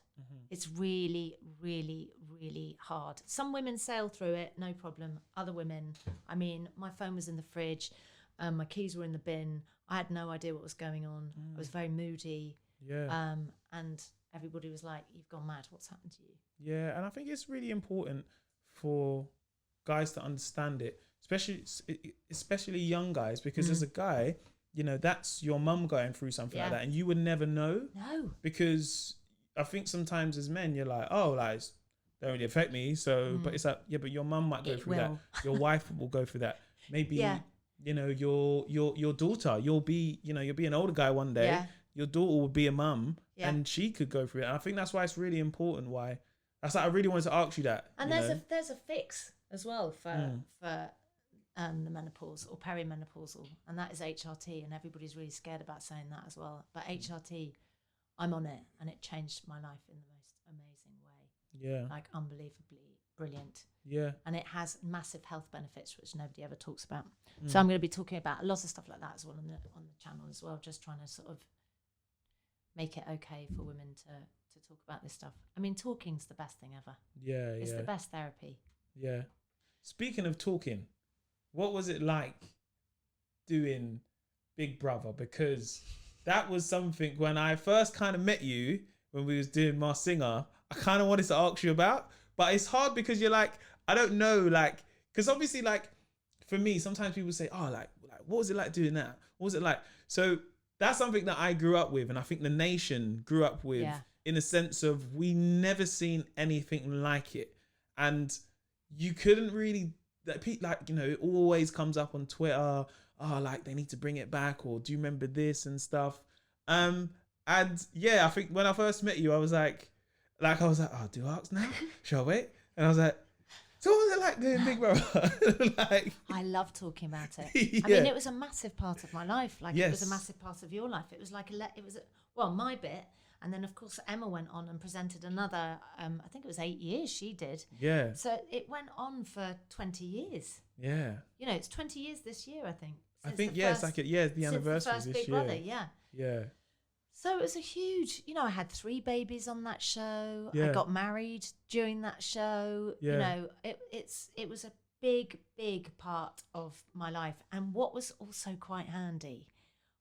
It's really, really, really hard. Some women sail through it, no problem. Other women, I mean, my phone was in the fridge. My keys were in the bin. I had no idea what was going on. I was very moody. Yeah. And everybody was like, you've gone mad. What's happened to you? Yeah. And I think it's really important for guys to understand it, especially young guys, because as a guy, you know, that's your mum going through something like that, and you would never know. No. Because I think sometimes as men, you're like, oh, like, don't really affect me. So, but it's like, yeah, but your mum might go through that. Your wife will go through that. Maybe, you know, your daughter, you'll be an older guy one day. Yeah. Your daughter will be a mum, and she could go through it. And I think that's why it's really important. I really wanted to ask you that. And there's a fix as well for the menopause or perimenopausal, and that is HRT, and everybody's really scared about saying that as well. But HRT, I'm on it, and it changed my life in the most amazing way. Yeah. Like, unbelievably brilliant. Yeah. And it has massive health benefits, which nobody ever talks about. So I'm going to be talking about lots of stuff like that as well on the channel as well, just trying to sort of make it okay for women to talk about this stuff. I mean, talking's the best thing ever. Yeah. It's the best therapy. Yeah. Speaking of talking, what was it like doing Big Brother, because that was something when I first kind of met you, when we was doing Masked Singer, I kind of wanted to ask you about, but it's hard because you're like, I don't know, like, because obviously, like, for me, sometimes people say, oh, like, what was it like doing that? What was it like? So that's something that I grew up with, and I think the nation grew up with, in the sense of we never seen anything like it. And you couldn't really, like, you know, it always comes up on Twitter, oh, like, they need to bring it back, or do you remember this and stuff? And yeah, I think when I first met you, I was like, oh, do I ask now? Shall I wait? And I was like, so what was it like doing Big Brother? Like, I love talking about it. I mean, it was a massive part of my life. Like, it was a massive part of your life. It was like my bit. And then, of course, Emma went on and presented another, I think it was 8 years she did. Yeah. So it went on for 20 years. Yeah. You know, it's 20 years this year, I think. I think, the anniversary first this Big year. Brother, yeah. Yeah. So it was a huge, you know, I had 3 babies on that show. Yeah. I got married during that show. Yeah. You know, it was a big, big part of my life. And what was also quite handy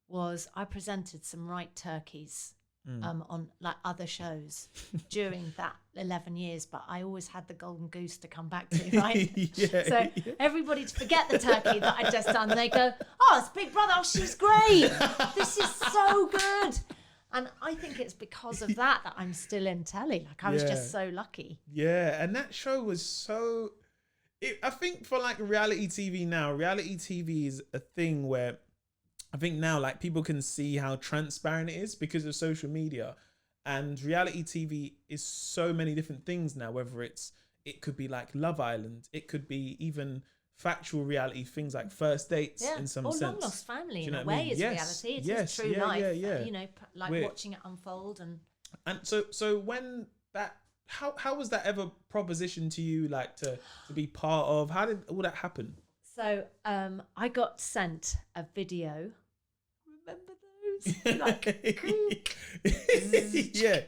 was I presented some right turkeys on like other shows during that 11 years, but I always had the golden goose to come back to, right? So everybody'd forget the turkey that I'd just done. They go, oh, it's Big Brother. Oh, she's great. This is so good. And I think it's because of that I'm still in telly. Like, I was just so lucky. Yeah, and that show was so... I think for like reality TV now, reality TV is a thing where I think now, like, people can see how transparent it is because of social media. And reality TV is so many different things now, whether it could be like Love Island, it could be even factual reality things like First Dates in some sense. Or Long Lost Family, in a what I way, mean? is reality. It is true life. You know, like watching it unfold. And so when that, how was that ever propositioned to you, like to be part of? How did all that happen? So I got sent a video. Remember those? Like, yeah,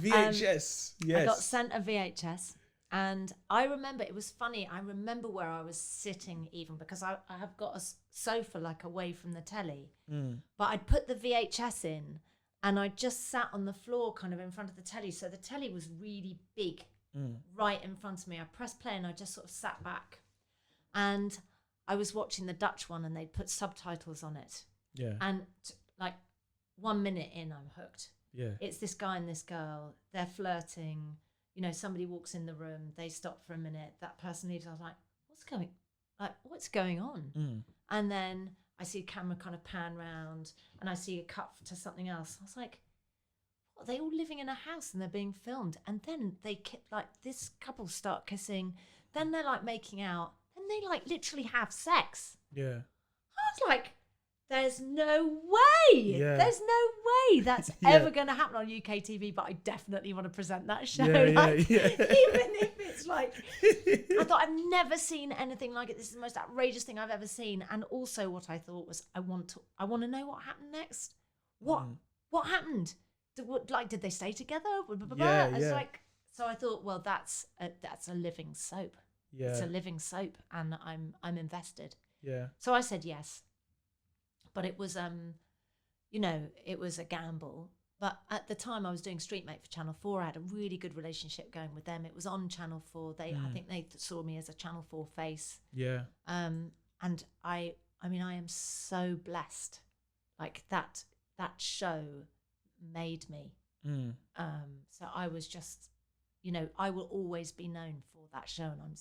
VHS. Yes, I got sent a VHS, and I remember it was funny. I remember where I was sitting, even because I have got a sofa like away from the telly, but I'd put the VHS in, and I just sat on the floor, kind of in front of the telly. So the telly was really big, right in front of me. I pressed play, and I just sort of sat back, and I was watching the Dutch one, and they'd put subtitles on it. Yeah. And like 1 minute in, I'm hooked. Yeah. It's this guy and this girl. They're flirting. You know, somebody walks in the room. They stop for a minute. That person leaves. I was like, what's going on? And then I see a camera kind of pan round, and I see a cut to something else. I was like, what, are they all living in a house and they're being filmed? And then this couple start kissing. Then they're like making out. Then they like literally have sex. Yeah. I was like, there's no way. Yeah. There's no way that's ever going to happen on UK TV, but I definitely want to present that show. Even if it's like, I thought, I've never seen anything like it. This is the most outrageous thing I've ever seen. And also what I thought was, I want to know what happened next. What happened? Did they stay together? It's like, so I thought, well, that's a living soap. Yeah. It's a living soap, and I'm invested. Yeah. So I said yes. But it was, you know, it was a gamble. But at the time I was doing Street Mate for Channel 4. I had a really good relationship going with them. It was on Channel 4. I think they saw me as a Channel 4 face. Yeah. And I mean, I am so blessed. Like that show made me. So I was just, you know, I will always be known for that show, and I'm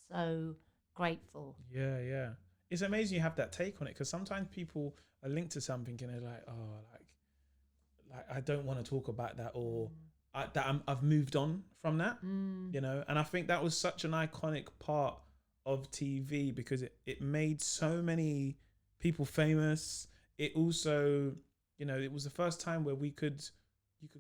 so grateful. Yeah, yeah. It's amazing you have that take on it, because sometimes people are linked to something and they're like, oh, like I don't want to talk about that, or I've moved on from that, you know. And I think that was such an iconic part of TV, because it made so many people famous. It also, you know, it was the first time where you could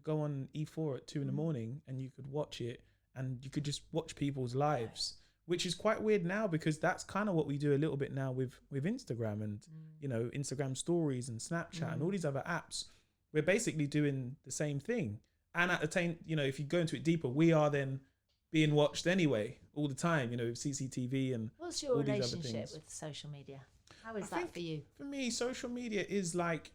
go on E4 at 2 a.m. and you could watch it, and you could just watch people's lives. Which is quite weird now, because that's kind of what we do a little bit now with Instagram and, you know, Instagram stories and Snapchat and all these other apps. We're basically doing the same thing. And at the time, you know, if you go into it deeper, we are then being watched anyway all the time, you know, with CCTV and what's your all these other relationship things. with social media? How is that for you? For me, social media is like,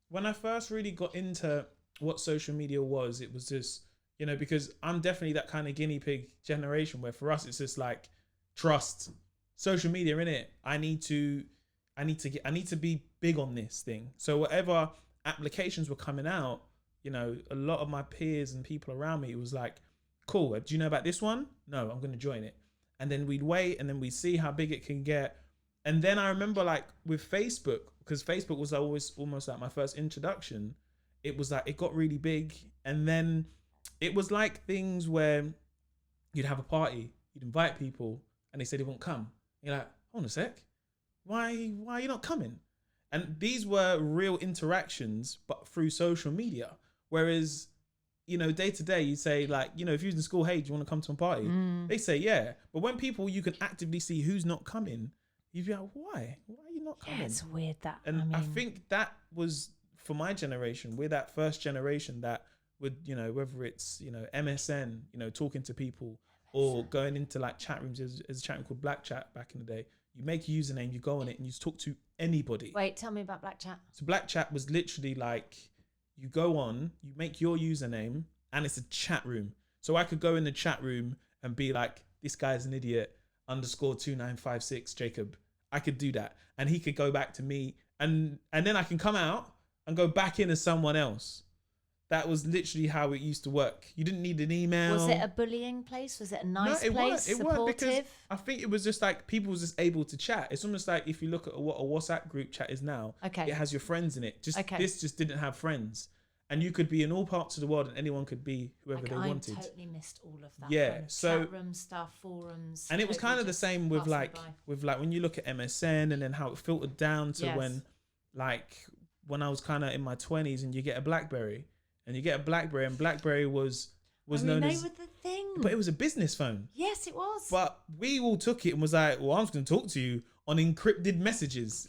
when I first really got into what social media was, it was just, you know, because I'm definitely that kind of guinea pig generation where for us, it's just like, trust social media, innit? I need to be big on this thing. So whatever applications were coming out, you know, a lot of my peers and people around me, it was like, cool, do you know about this one? No, I'm going to join it. And then we'd wait and then we'd see how big it can get. And then I remember like with Facebook, because Facebook was always almost like my first introduction, it was like, it got really big. And then it was like things where you'd have a party, you'd invite people and they said they won't come. You're like, hold on a sec. Why are you not coming? And these were real interactions, but through social media. Whereas, you know, day to day, you say like, you know, if you're in school, hey, do you want to come to a party? They say, yeah. But when people, you can actively see who's not coming, you'd be like, why? Why are you not coming? Yeah, it's weird that. And I think that was, for my generation, we're that first generation that would, you know, whether it's, you know, MSN, you know, talking to people or going into like chat rooms, as a chat room called Black Chat back in the day. You make a username, you go on it and you talk to anybody. Wait, tell me about Black Chat. So Black Chat was literally like, you go on, you make your username and it's a chat room. So I could go in the chat room and be like, this guy's an idiot, _2956 Jacob. I could do that. And he could go back to me and then I can come out and go back in as someone else. That was literally how it used to work. You didn't need an email. Was it a bullying place? Was it a nice place? It weren't, because I think it was just like people was just able to chat. It's almost like if you look at what a WhatsApp group chat is now, it has your friends in it. This just didn't have friends. And you could be in all parts of the world and anyone could be whoever they wanted. I totally missed all of that. Yeah. So chat room stuff, forums. And it was kind of the same with like when you look at MSN and then how it filtered down to when I was kind of in my 20s and you get a BlackBerry. And you get a BlackBerry, and BlackBerry was known as... They were the thing. But it was a business phone. Yes, it was. But we all took it and was like, well, I'm just going to talk to you on encrypted messages.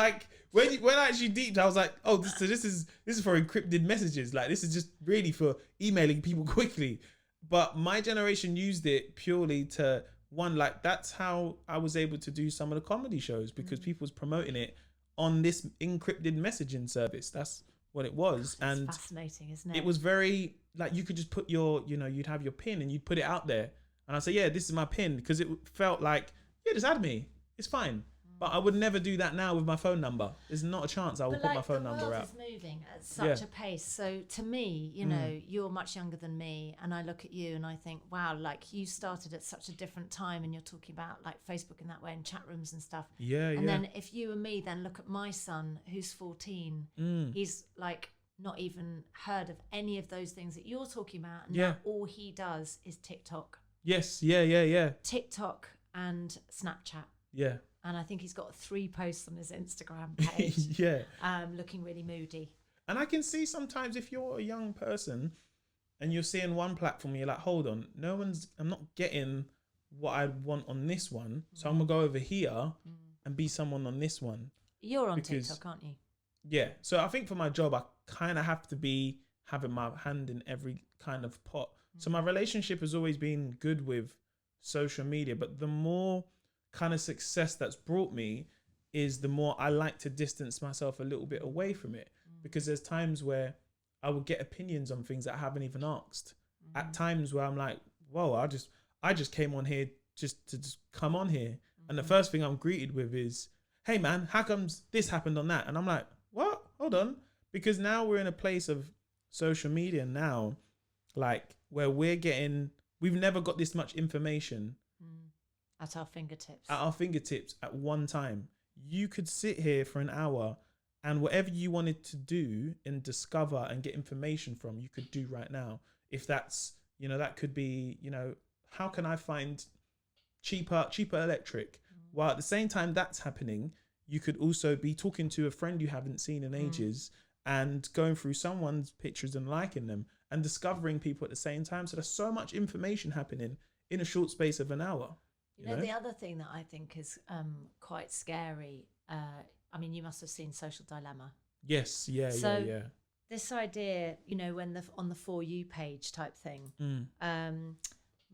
like when I actually deeped, I was like, oh, this is for encrypted messages. Like, this is just really for emailing people quickly. But my generation used it purely to, one, like, that's how I was able to do some of the comedy shows because people was promoting it on this encrypted messaging service. That's what it was. That's and fascinating, isn't it? It was very like, you could just put your, you know, you'd have your pin and you'd put it out there and I'd say, yeah, this is my pin, because it felt like, yeah, just add me, it's fine. But I would never do that now with my phone number. There's not a chance I would put my phone number out. The world is moving at such a pace. So to me, you know, you're much younger than me, and I look at you and I think, wow, like you started at such a different time, and you're talking about like Facebook in that way and chat rooms and stuff. Yeah, and then if you and me then look at my son who's 14, he's like not even heard of any of those things that you're talking about. And now all he does is TikTok. Yes, yeah. TikTok and Snapchat. Yeah. And I think he's got 3 posts on his Instagram page. Looking really moody. And I can see sometimes if you're a young person and you're seeing one platform, you're like, hold on, I'm not getting what I want on this one. So I'm going to go over here and be someone on this one. You're on TikTok, aren't you? Yeah. So I think for my job, I kind of have to be having my hand in every kind of pot. So my relationship has always been good with social media, but the more kind of success that's brought me is the more I like to distance myself a little bit away from it, because there's times where I will get opinions on things that I haven't even asked. At times where I'm like, whoa, I just came on here just to come on here. And the first thing I'm greeted with is, hey man, how comes this happened on that? And I'm like, what? Hold on. Because now we're in a place of social media now, like where we've never got this much information at our fingertips. At one time. You could sit here for an hour and whatever you wanted to do and discover and get information from, you could do right now. If that's, you know, that could be, you know, how can I find cheaper electric? While at the same time that's happening, you could also be talking to a friend you haven't seen in ages and going through someone's pictures and liking them and discovering people at the same time. So there's so much information happening in a short space of an hour. You know, the other thing that I think is quite scary, I mean, you must have seen Social Dilemma. Yes, yeah. This idea, you know, when on the For You page type thing,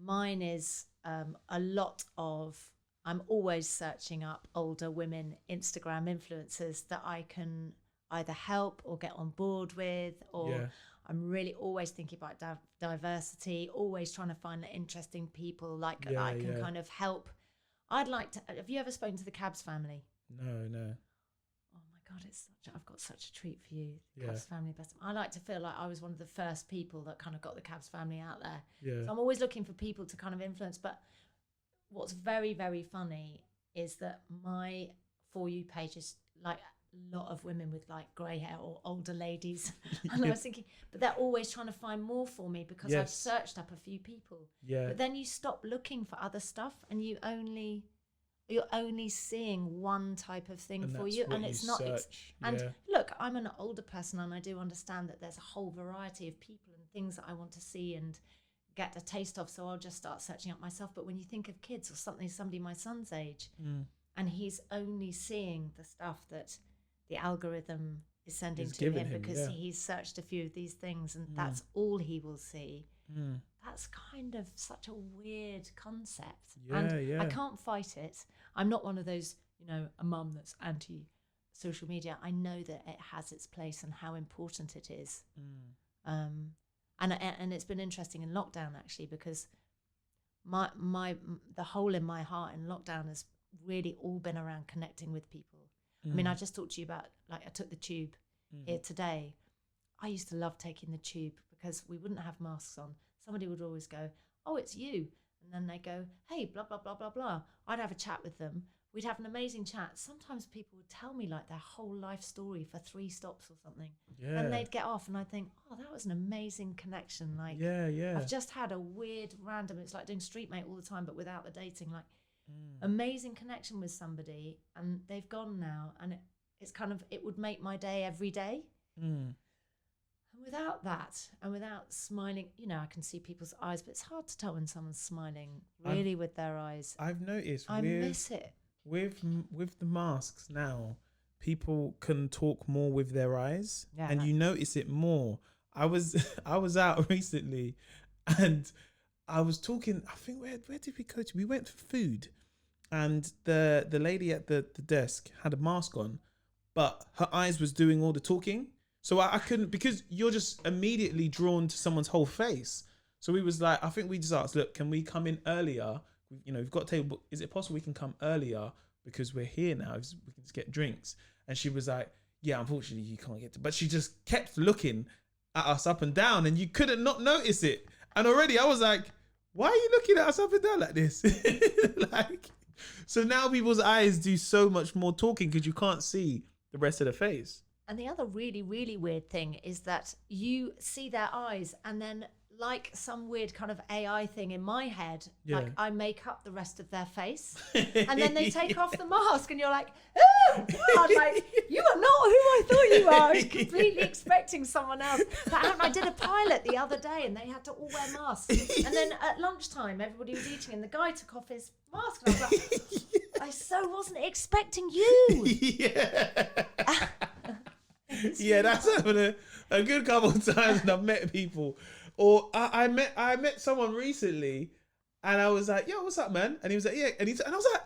mine is a lot of I'm always searching up older women Instagram influencers that I can either help or get on board with, or I'm really always thinking about diversity, always trying to find interesting people like that I can kind of help. I'd like to. Have you ever spoken to the Cabs family? No. Oh my God, I've got such a treat for you. The Cabs family best. I like to feel like I was one of the first people that kind of got the Cabs family out there. Yeah. So I'm always looking for people to kind of influence. But what's very, very funny is that my For You page is like a lot of women with like grey hair or older ladies. And I was thinking, but they're always trying to find more for me because I've searched up a few people. Yeah. But then you stop looking for other stuff and you're only seeing one type of thing for you, and it's not. Look, I'm an older person, and I do understand that there's a whole variety of people and things that I want to see and get a taste of. So I'll just start searching up myself. But when you think of kids or somebody my son's age, and he's only seeing the stuff that the algorithm is sending to him because he's searched a few of these things, and that's all he will see. That's kind of such a weird concept. I can't fight it. I'm not one of those, a mum that's anti-social media. I know that it has its place and how important it is. And it's been interesting in lockdown, actually, because the hole in my heart in lockdown has really all been around connecting with people. I mean, I just talked to you about, like, I took the tube here today. I used to love taking the tube because we wouldn't have masks on. Somebody would always go, "Oh, it's you." And then they go, "Hey, blah, blah, blah, blah, blah." I'd have a chat with them. We'd have an amazing chat. Sometimes people would tell me like their whole life story for 3 stops or something. Yeah. And they'd get off and I'd think, "Oh, that was an amazing connection." Like, I've just had a weird random, it's like doing Street Mate all the time, but without the dating, like amazing connection with somebody, and they've gone now. And it's kind of, it would make my day every day. And without that, and without smiling, I can see people's eyes, but it's hard to tell when someone's smiling really with their eyes. I've noticed I miss it. With the masks now, people can talk more with their eyes, and you notice it more. I was out recently, and I was talking. I think where did we go to? We went for food, and the lady at the desk had a mask on, but her eyes was doing all the talking. So I couldn't, because you're just immediately drawn to someone's whole face. So we was like, I think we just asked, "Look, can we come in earlier? We've got a table. Is it possible we can come earlier because we're here now? We can just get drinks." And she was like, "Yeah, unfortunately you can't get to." But she just kept looking at us up and down, and you couldn't not notice it. And already I was like, "Why are you looking at us up and down like this?" So now people's eyes do so much more talking because you can't see the rest of the face. And the other really, really weird thing is that you see their eyes, and then, like some weird kind of AI thing in my head, like I make up the rest of their face, and then they take off the mask, and you're like, "Oh God, like, you are not who I thought you are." I was completely expecting someone else. But I did a pilot the other day, and they had to all wear masks. And then at lunchtime, everybody was eating, and the guy took off his mask, and I was like, "I so wasn't expecting you." That's happened a good couple of times, and I've met people. Or I met someone recently, and I was like, "Yo, what's up, man?" And he was like, "Yeah," and I was like,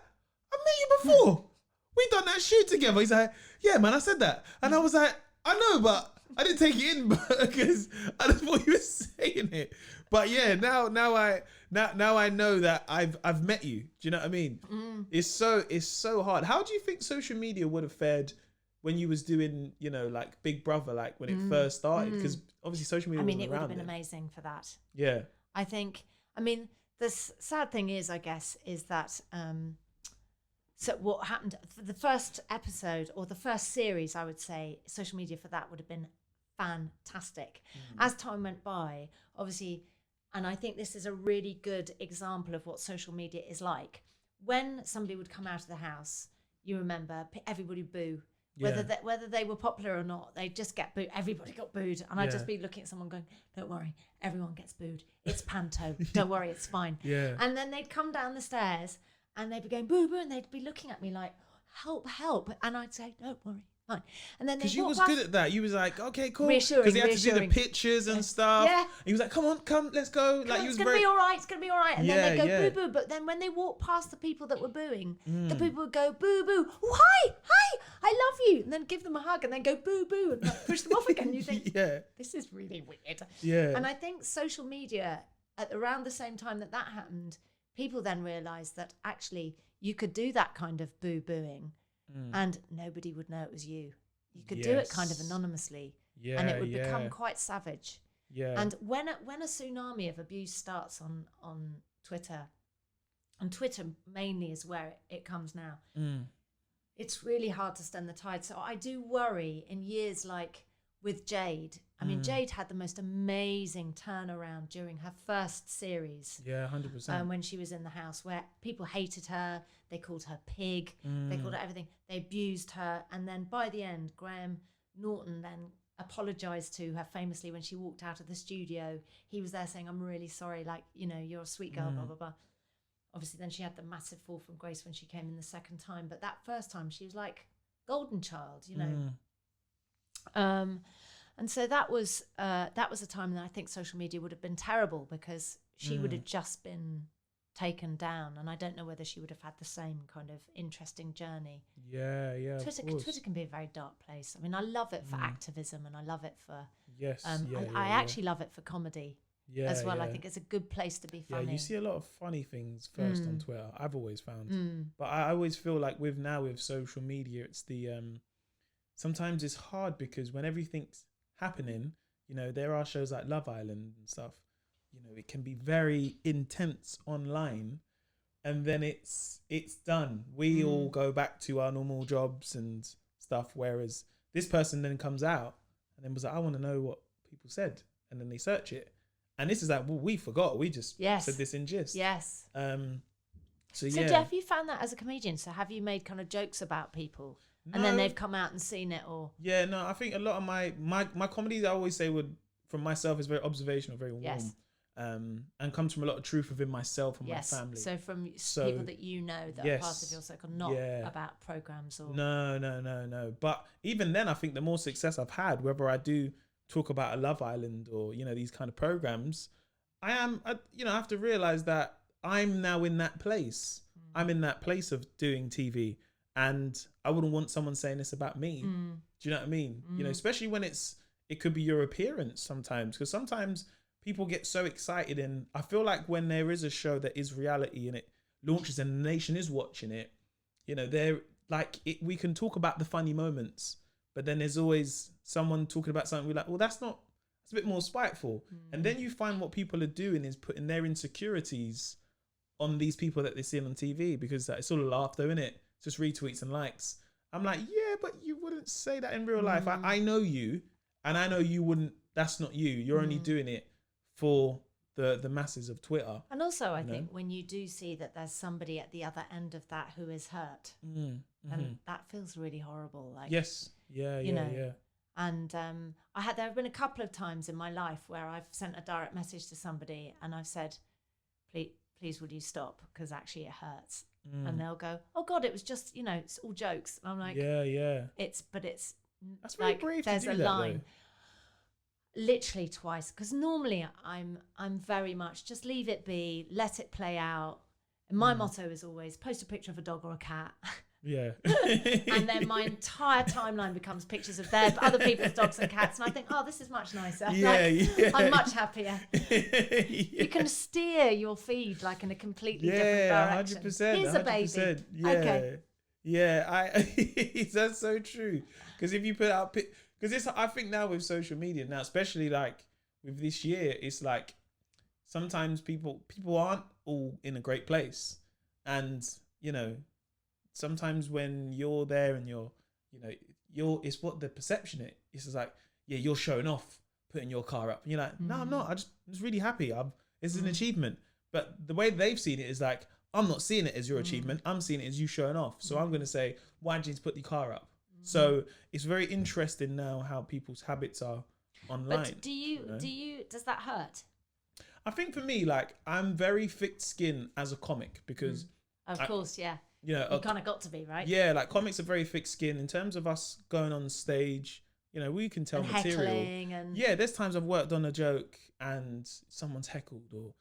"I met you before. We done that shoot together." He's like, "Yeah, man, I said that," and I was like, "I know, but I didn't take it in because I just thought you were saying it." But yeah, now I know that I've met you. Do you know what I mean? It's so hard. How do you think social media would have fared when you was doing, like Big Brother, like when it first started? Because obviously social media wasn't it would around have been then. amazing for that. Yeah. I think, the sad thing is, I guess, is that, so what happened for the first episode or the first series, I would say social media for that would have been fantastic. As time went by, obviously, and I think this is a really good example of what social media is like. When somebody would come out of the house, you remember, everybody boo. Whether they were popular or not, they just get booed. Everybody got booed, and I'd just be looking at someone going, "Don't worry, everyone gets booed. It's panto. Don't worry, it's fine." And then they'd come down the stairs, and they'd be going boo boo, and they'd be looking at me like, "Help, help!" And I'd say, "Don't worry, fine. And then because you was good at that. You was like, okay, cool. Reassuring, because he had to do the pictures and stuff. Yeah. He was like, come, let's go. Like, it's gonna be all right. It's gonna be all right. And then they go boo boo. But then when they walk past the people that were booing, the people would go boo boo. Oh, hi, I love you, and then give them a hug, and then go boo boo, and like, push them off again. You think, this is really weird. Yeah. And I think social media, at around the same time that happened, people then realised that actually you could do that kind of boo booing, and nobody would know it was you. You could do it kind of anonymously, and it would become quite savage. Yeah. And when a tsunami of abuse starts on Twitter, and Twitter mainly is where it comes now, it's really hard to stem the tide. So I do worry in years like with Jade. I mean, Jade had the most amazing turnaround during her first series. Yeah, 100%. When she was in the house, where people hated her, they called her pig, they called her everything, they abused her, and then by the end, Graham Norton then apologized to her famously when she walked out of the studio. He was there saying, "I'm really sorry, like, you know, you're a sweet girl, blah blah blah." Obviously, then she had the massive fall from grace when she came in the second time, but that first time she was like golden child, you know. And so that was a time that I think social media would have been terrible, because she would have just been taken down, and I don't know whether she would have had the same kind of interesting journey. Yeah. Twitter can be a very dark place. I mean, I love it for activism, and I love it for I actually love it for comedy as well. I think it's a good place to be funny. Yeah, you see a lot of funny things first on Twitter, I've always found. But I always feel like with social media, it's the sometimes it's hard, because when everything's happening, you know, there are shows like Love Island and stuff, you know, it can be very intense online, and then it's done. We all go back to our normal jobs and stuff, whereas this person then comes out and then was like, I want to know what people said, and then they search it, and this is like, well, we forgot, we just said this in gist. So Jeff, you found that as a comedian, so have you made kind of jokes about people? No. And then they've come out and seen it, or I think a lot of my comedies, I always say, from myself, is very observational, very warm, and comes from a lot of truth within myself and my family. So from people that you know that are part of your circle, not about programs or no. But even then, I think the more success I've had, whether I do talk about a Love Island or, you know, these kind of programs, I have to realize that I'm now in that place. I'm in that place of doing TV. And I wouldn't want someone saying this about me. Do you know what I mean? You know, especially when it could be your appearance sometimes, because sometimes people get so excited, and I feel like when there is a show that is reality and it launches and the nation is watching it, you know, we can talk about the funny moments, but then there's always someone talking about something we're like, well, that's a bit more spiteful. And then you find what people are doing is putting their insecurities on these people that they see on TV, because it's all a laugh though, innit? Just retweets and likes. I'm like, yeah, but you wouldn't say that in real life. I know you, and I know you wouldn't. That's not you. You're only doing it for the masses of Twitter. And also, I think when you do see that there's somebody at the other end of that who is hurt, and that feels really horrible. Like, yeah. And there have been a couple of times in my life where I've sent a direct message to somebody and I've said, please would you stop, because actually it hurts. And they'll go, oh God, it was just, you know, it's all jokes. And I'm like, it's that's very like, brave there's to do a that, line though. Literally twice, because normally I'm very much just leave it be, let it play out. And my motto is always post a picture of a dog or a cat. Yeah. And then my entire timeline becomes pictures of other people's dogs and cats, and I think, oh, this is much nicer. I'm much happier. You can steer your feed like in a completely different direction. 100%. Here's 100%, a baby. Yeah. Okay. Yeah, that's so true. Because if you put out, because I think now with social media now, especially like with this year, it's like sometimes people aren't all in a great place, and you know. Sometimes when you're there and it's what the perception is. It's just like, yeah, you're showing off, putting your car up. And you're like, no, I'm not. I'm just really happy. It's an achievement. But the way they've seen it is like, I'm not seeing it as your achievement. I'm seeing it as you showing off. So I'm going to say, why didn't you put the car up? So it's very interesting now how people's habits are online. But does that hurt? I think for me, like, I'm very thick-skinned as a comic because... Of course, yeah. you know, You kind of got to be, right? yeah, like comics are very thick skin in terms of us going on stage. You know, we can tell And material. heckling and Yeah, there's times I've worked on a joke and someone's heckled, or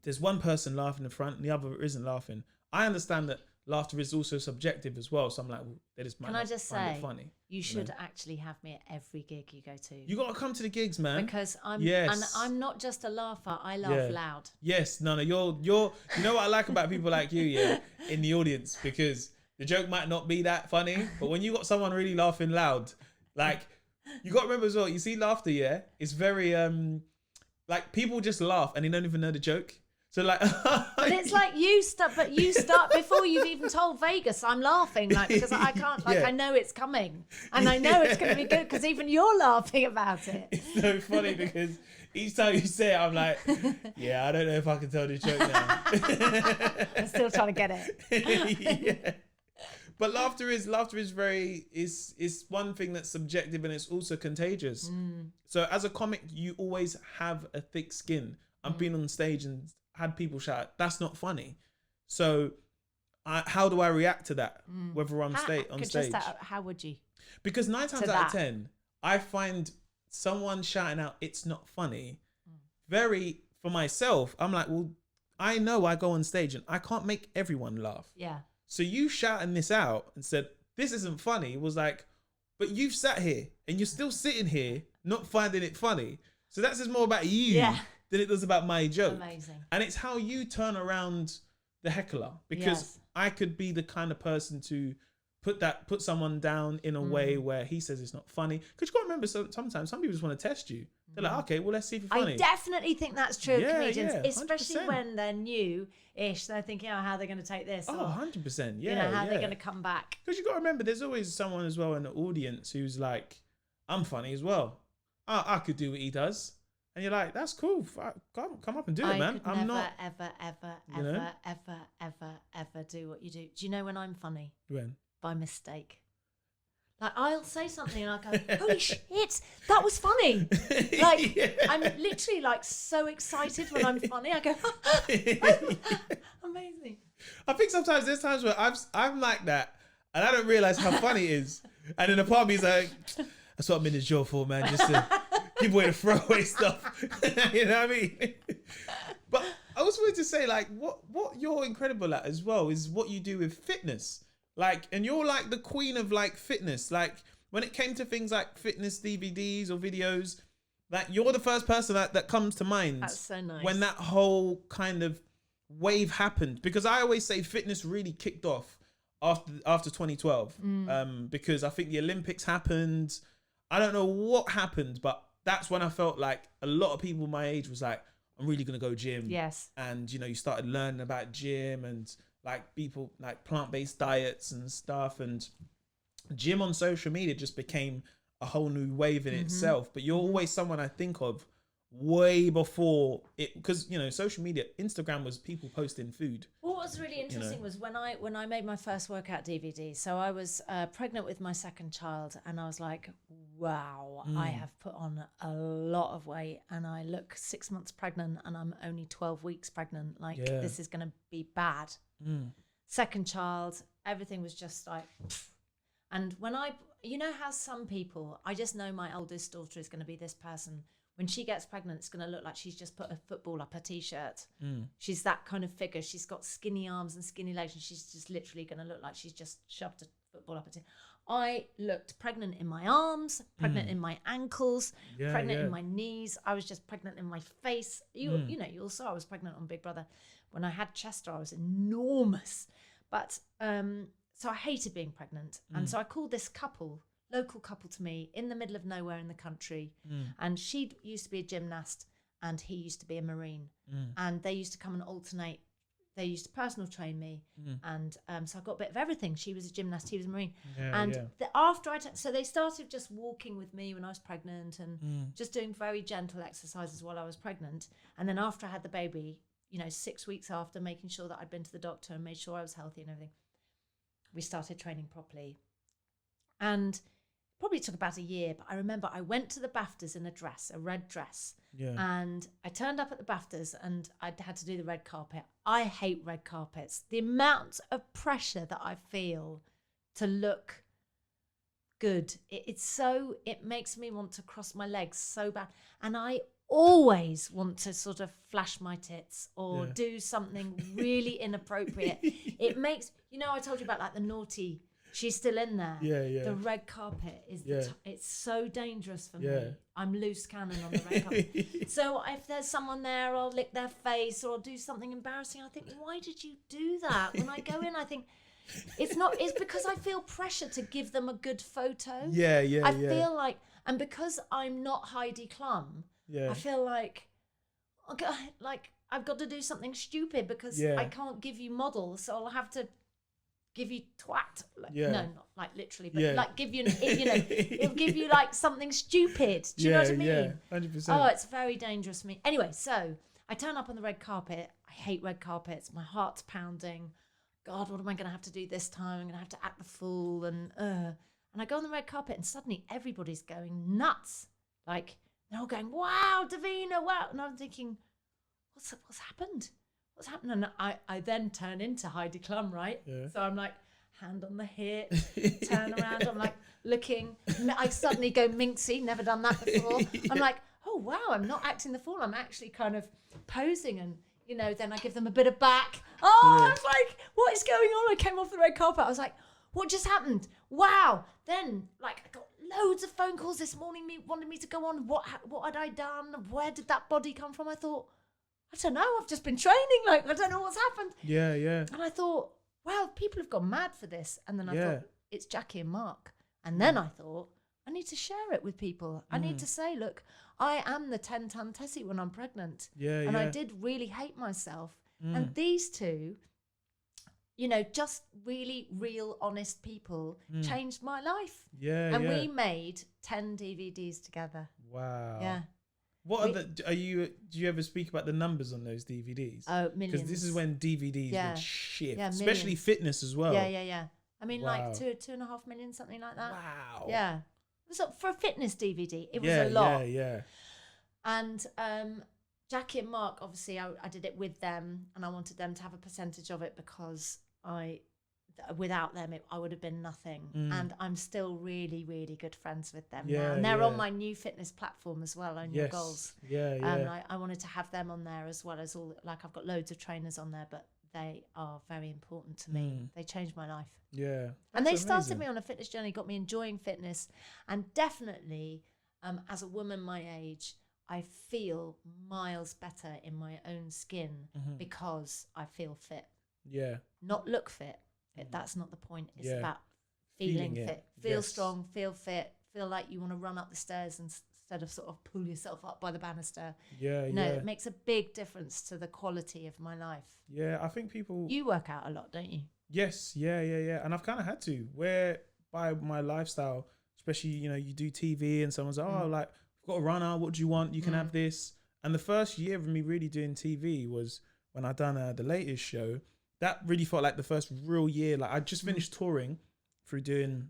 there's one person laughing in front and the other isn't laughing. I understand that laughter is also subjective as well, so I'm like, well, they just might Can I not just find say, it funny. you should actually have me at every gig you go to. You got to come to the gigs, man. Because Yes. and I'm not just a laugher. I laugh Yeah. loud. Yes, no, you're. You know what I like about people like you, yeah, in the audience, because the joke might not be that funny, but when you got someone really laughing loud, like, you got to remember as well. You see, laughter, yeah, it's very like people just laugh and they don't even know the joke. So like, But it's like you start before you've even told Vegas I'm laughing, like, because I can't, like, Yeah. I know it's coming and I know it's going to be good because even you're laughing about it. It's so funny because each time you say it, I'm like, yeah, I don't know if I can tell this joke now. I'm still trying to get it. Yeah. But laughter is very is one thing that's subjective and it's also contagious. So as a comic, you always have a thick skin. I've been on stage and had people shout, "That's not funny." So how do I react to that? Whether I'm on stage, How would you? because 9 times out of 10, I find someone shouting out, "It's not funny." Very, for myself, I'm like, well, I know I go on stage and I can't make everyone laugh. Yeah. So you shouting this out and said, "This isn't funny," was like, but you've sat here and you're still sitting here not finding it funny. So that says more about you than it does about my joke. Amazing. And it's how you turn around the heckler, because Yes. I could be the kind of person to put someone down in a way where he says it's not funny. Because you got to remember, sometimes some people just want to test you. They're like, okay, well, let's see if you're funny. I definitely think that's true of Yeah, comedians, yeah, especially 100%. when they're new-ish. They're thinking, oh, how are they going to take this? Oh, Or, 100%. Yeah. you know, how are yeah. they going to come back? Because you got to remember, there's always someone as well in the audience who's like, I'm funny as well. I could do what he does. And you're like, that's cool. Come up and do it, man. I could I'm never, not. ever, You know? ever do what you do. Do you know when I'm funny? When? By mistake. Like, I'll say something and I'll go, holy shit, that was funny. Like, Yeah. I'm literally like so excited when I'm funny. I go, amazing. I think sometimes there's times where I'm like that and I don't realize how funny it is. And then the part of me is like, that's what I'm in the show for, man. Just to give away the throwaway stuff. You know what I mean? But I also wanted to say, like, what you're incredible at as well is what you do with fitness. Like, and you're like the queen of like fitness. Like, when it came to things like fitness DVDs or videos, like, you're the first person that comes to mind. That's so nice. When that whole kind of wave happened, because I always say fitness really kicked off after 2012, because I think the Olympics happened. I don't know what happened, but that's when I felt like a lot of people my age was like, I'm really gonna go gym. Yes. And you know, you started learning about gym and like people like plant-based diets and stuff, and gym on social media just became a whole new wave in itself. But you're always someone I think of way before it, because you know, social media, Instagram was people posting food. What was really interesting was when I made my first workout DVD. So I was pregnant with my second child, and I was like, wow, I have put on a lot of weight, and I look 6 months pregnant, and I'm only 12 weeks pregnant. Like, this is going to be bad. Second child, everything was just like, pfft. And when you know how some people, I just know my oldest daughter is going to be this person. When she gets pregnant, it's going to look like she's just put a football up her t-shirt. She's that kind of figure. She's got skinny arms and skinny legs, and she's just literally going to look like she's just shoved a football up her t-shirt. I looked pregnant in my arms, pregnant in my ankles, pregnant in my knees. I was just pregnant in my face. You know, you all saw I was pregnant on Big Brother. When I had Chester, I was enormous. But so I hated being pregnant. And so I called this local couple to me in the middle of nowhere in the country, and she used to be a gymnast and he used to be a Marine, and they used to come and alternate. They used to personal train me, and so I got a bit of everything. She was a gymnast, he was a Marine, so they started just walking with me when I was pregnant and just doing very gentle exercises while I was pregnant. And then after I had the baby, you know, 6 weeks after, making sure that I'd been to the doctor and made sure I was healthy and everything, we started training properly. And probably took about a year, but I remember I went to the BAFTAs in a red dress. Yeah. And I turned up at the BAFTAs and I had to do the red carpet. I hate red carpets. The amount of pressure that I feel to look good, it makes me want to cross my legs so bad. And I always want to sort of flash my tits or do something really inappropriate. It makes, I told you about like the naughty, she's still in there. Yeah. The red carpet is, it's so dangerous for me. I'm loose cannon on the red carpet. So if there's someone there, I'll lick their face or I'll do something embarrassing. I think, why did you do that? When I go in, I think, it's because I feel pressure to give them a good photo. I feel like, and because I'm not Heidi Klum, I feel like I've got to do something stupid because I can't give you models, so I'll have to give you twat. No, not like literally, but like give you, it'll give you like something stupid. Do you know what I mean? Yeah, 100%. Oh, it's very dangerous for me. Anyway, so I turn up on the red carpet. I hate red carpets. My heart's pounding. God, what am I going to have to do this time? I'm going to have to act the fool. And I go on the red carpet and suddenly everybody's going nuts. Like, they're all going, wow, Davina, wow. And I'm thinking, what's happened? What's happened? And I then turn into Heidi Klum, right? Yeah. So I'm like, hand on the hip, turn around. I'm like looking. I suddenly go minxy, never done that before. I'm like, oh, wow, I'm not acting the fool. I'm actually kind of posing and, then I give them a bit of back. Oh, I was like, what is going on? I came off the red carpet. I was like, what just happened? Wow. Then, I got loads of phone calls this morning wanting me to go on. What had I done? Where did that body come from? I thought, I don't know. I've just been training. I don't know what's happened. Yeah. And I thought, wow, people have gone mad for this. And then I thought, it's Jackie and Mark. And then I thought, I need to share it with people. I need to say, look, I am the 10-ton Tessie when I'm pregnant. And I did really hate myself. And these two, just really real, honest people changed my life. And we made 10 DVDs together. Wow. Yeah. Do you ever speak about the numbers on those DVDs? Oh, millions. Because this is when DVDs would shift, yeah, especially fitness as well. Yeah. I mean, like 2.5 million, something like that. Wow. Yeah. So for a fitness DVD, it was a lot. Yeah. And Jackie and Mark, obviously, I did it with them, and I wanted them to have a percentage of it because without them, I would have been nothing. And I'm still really, really good friends with them now. And they're on my new fitness platform as well, Own Your Goals. I wanted to have them on there as well as I've got loads of trainers on there, but they are very important to me. They changed my life. Yeah. And they started me on a fitness journey, got me enjoying fitness. And definitely, as a woman my age, I feel miles better in my own skin because I feel fit. Yeah. Not look fit. That's not the point. It's about feeling fit. Feel strong, feel fit, feel like you want to run up the stairs instead of sort of pull yourself up by the banister. It makes a big difference to the quality of my life. Yeah, I think people... You work out a lot, don't you? Yes, yeah. And I've kind of had to, where by my lifestyle, especially, you do TV and someone's like, oh, like, I've got a runner, what do you want? You can have this. And the first year of me really doing TV was when I done the latest show. That really felt like the first real year. Like I just finished touring through doing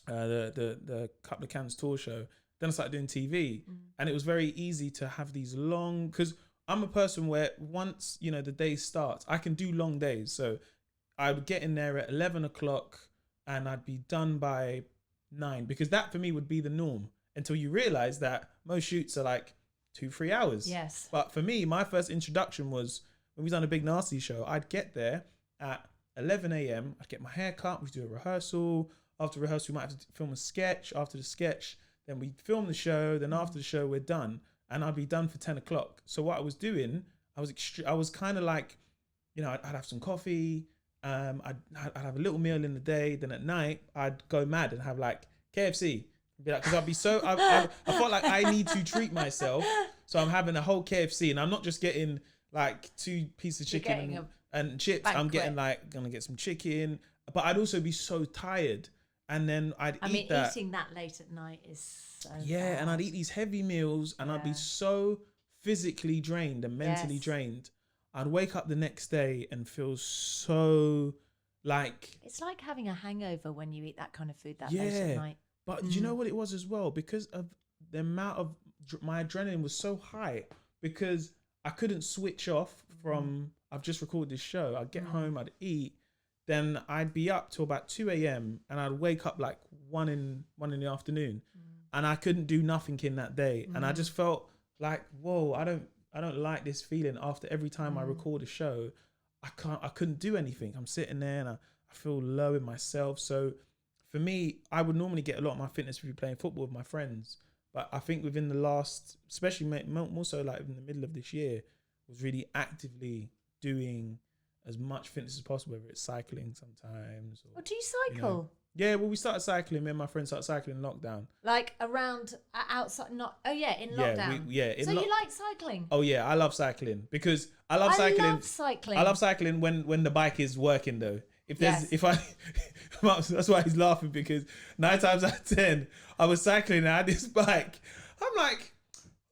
the Couple of Cans tour show. Then I started doing TV, and it was very easy to have these long, because I'm a person where once, the day starts, I can do long days. So I would get in there at 11 o'clock and I'd be done by 9, because that for me would be the norm until you realize that most shoots are like 2-3 hours. Yes. But for me, my first introduction was when we done a Big Nasty show. I'd get there at 11 a.m. I'd get my hair cut. We'd do a rehearsal. After rehearsal, we might have to film a sketch. After the sketch, then we'd film the show. Then after the show, we're done. And I'd be done for 10 o'clock. So what I was doing, I was kind of like, I'd have some coffee. I'd have a little meal in the day. Then at night, I'd go mad and have like KFC. Because I'd be so, I felt like I need to treat myself. So I'm having a whole KFC, and I'm not just getting like 2 pieces of chicken and chips. Banquet. I'm getting gonna get some chicken, but I'd also be so tired. And then eating that late at night is so bad. And I'd eat these heavy meals, and I'd be so physically drained and mentally drained. I'd wake up the next day and feel so like... It's like having a hangover when you eat that kind of food that late at night. But you know what it was as well? Because of the amount of my adrenaline was so high, because I couldn't switch off from, I've just recorded this show. I'd get home, I'd eat, then I'd be up till about 2 a.m. and I'd wake up like 1 in the afternoon, and I couldn't do nothing in that day. And I just felt like, whoa, I don't like this feeling. After every time I record a show, I couldn't do anything. I'm sitting there and I feel low in myself. So for me, I would normally get a lot of my fitness through playing football with my friends. But I think within the last, especially more so like in the middle of this year, was really actively doing as much fitness as possible, whether it's cycling sometimes. Or, do you cycle? Yeah, well, we started cycling. Me and my friends started cycling in lockdown. Like around, outside, in lockdown. So you like cycling? Oh yeah, I love cycling because I love cycling. I love cycling when the bike is working though. That's why he's laughing, because 9 times out of 10, I was cycling and I had this bike. I'm like,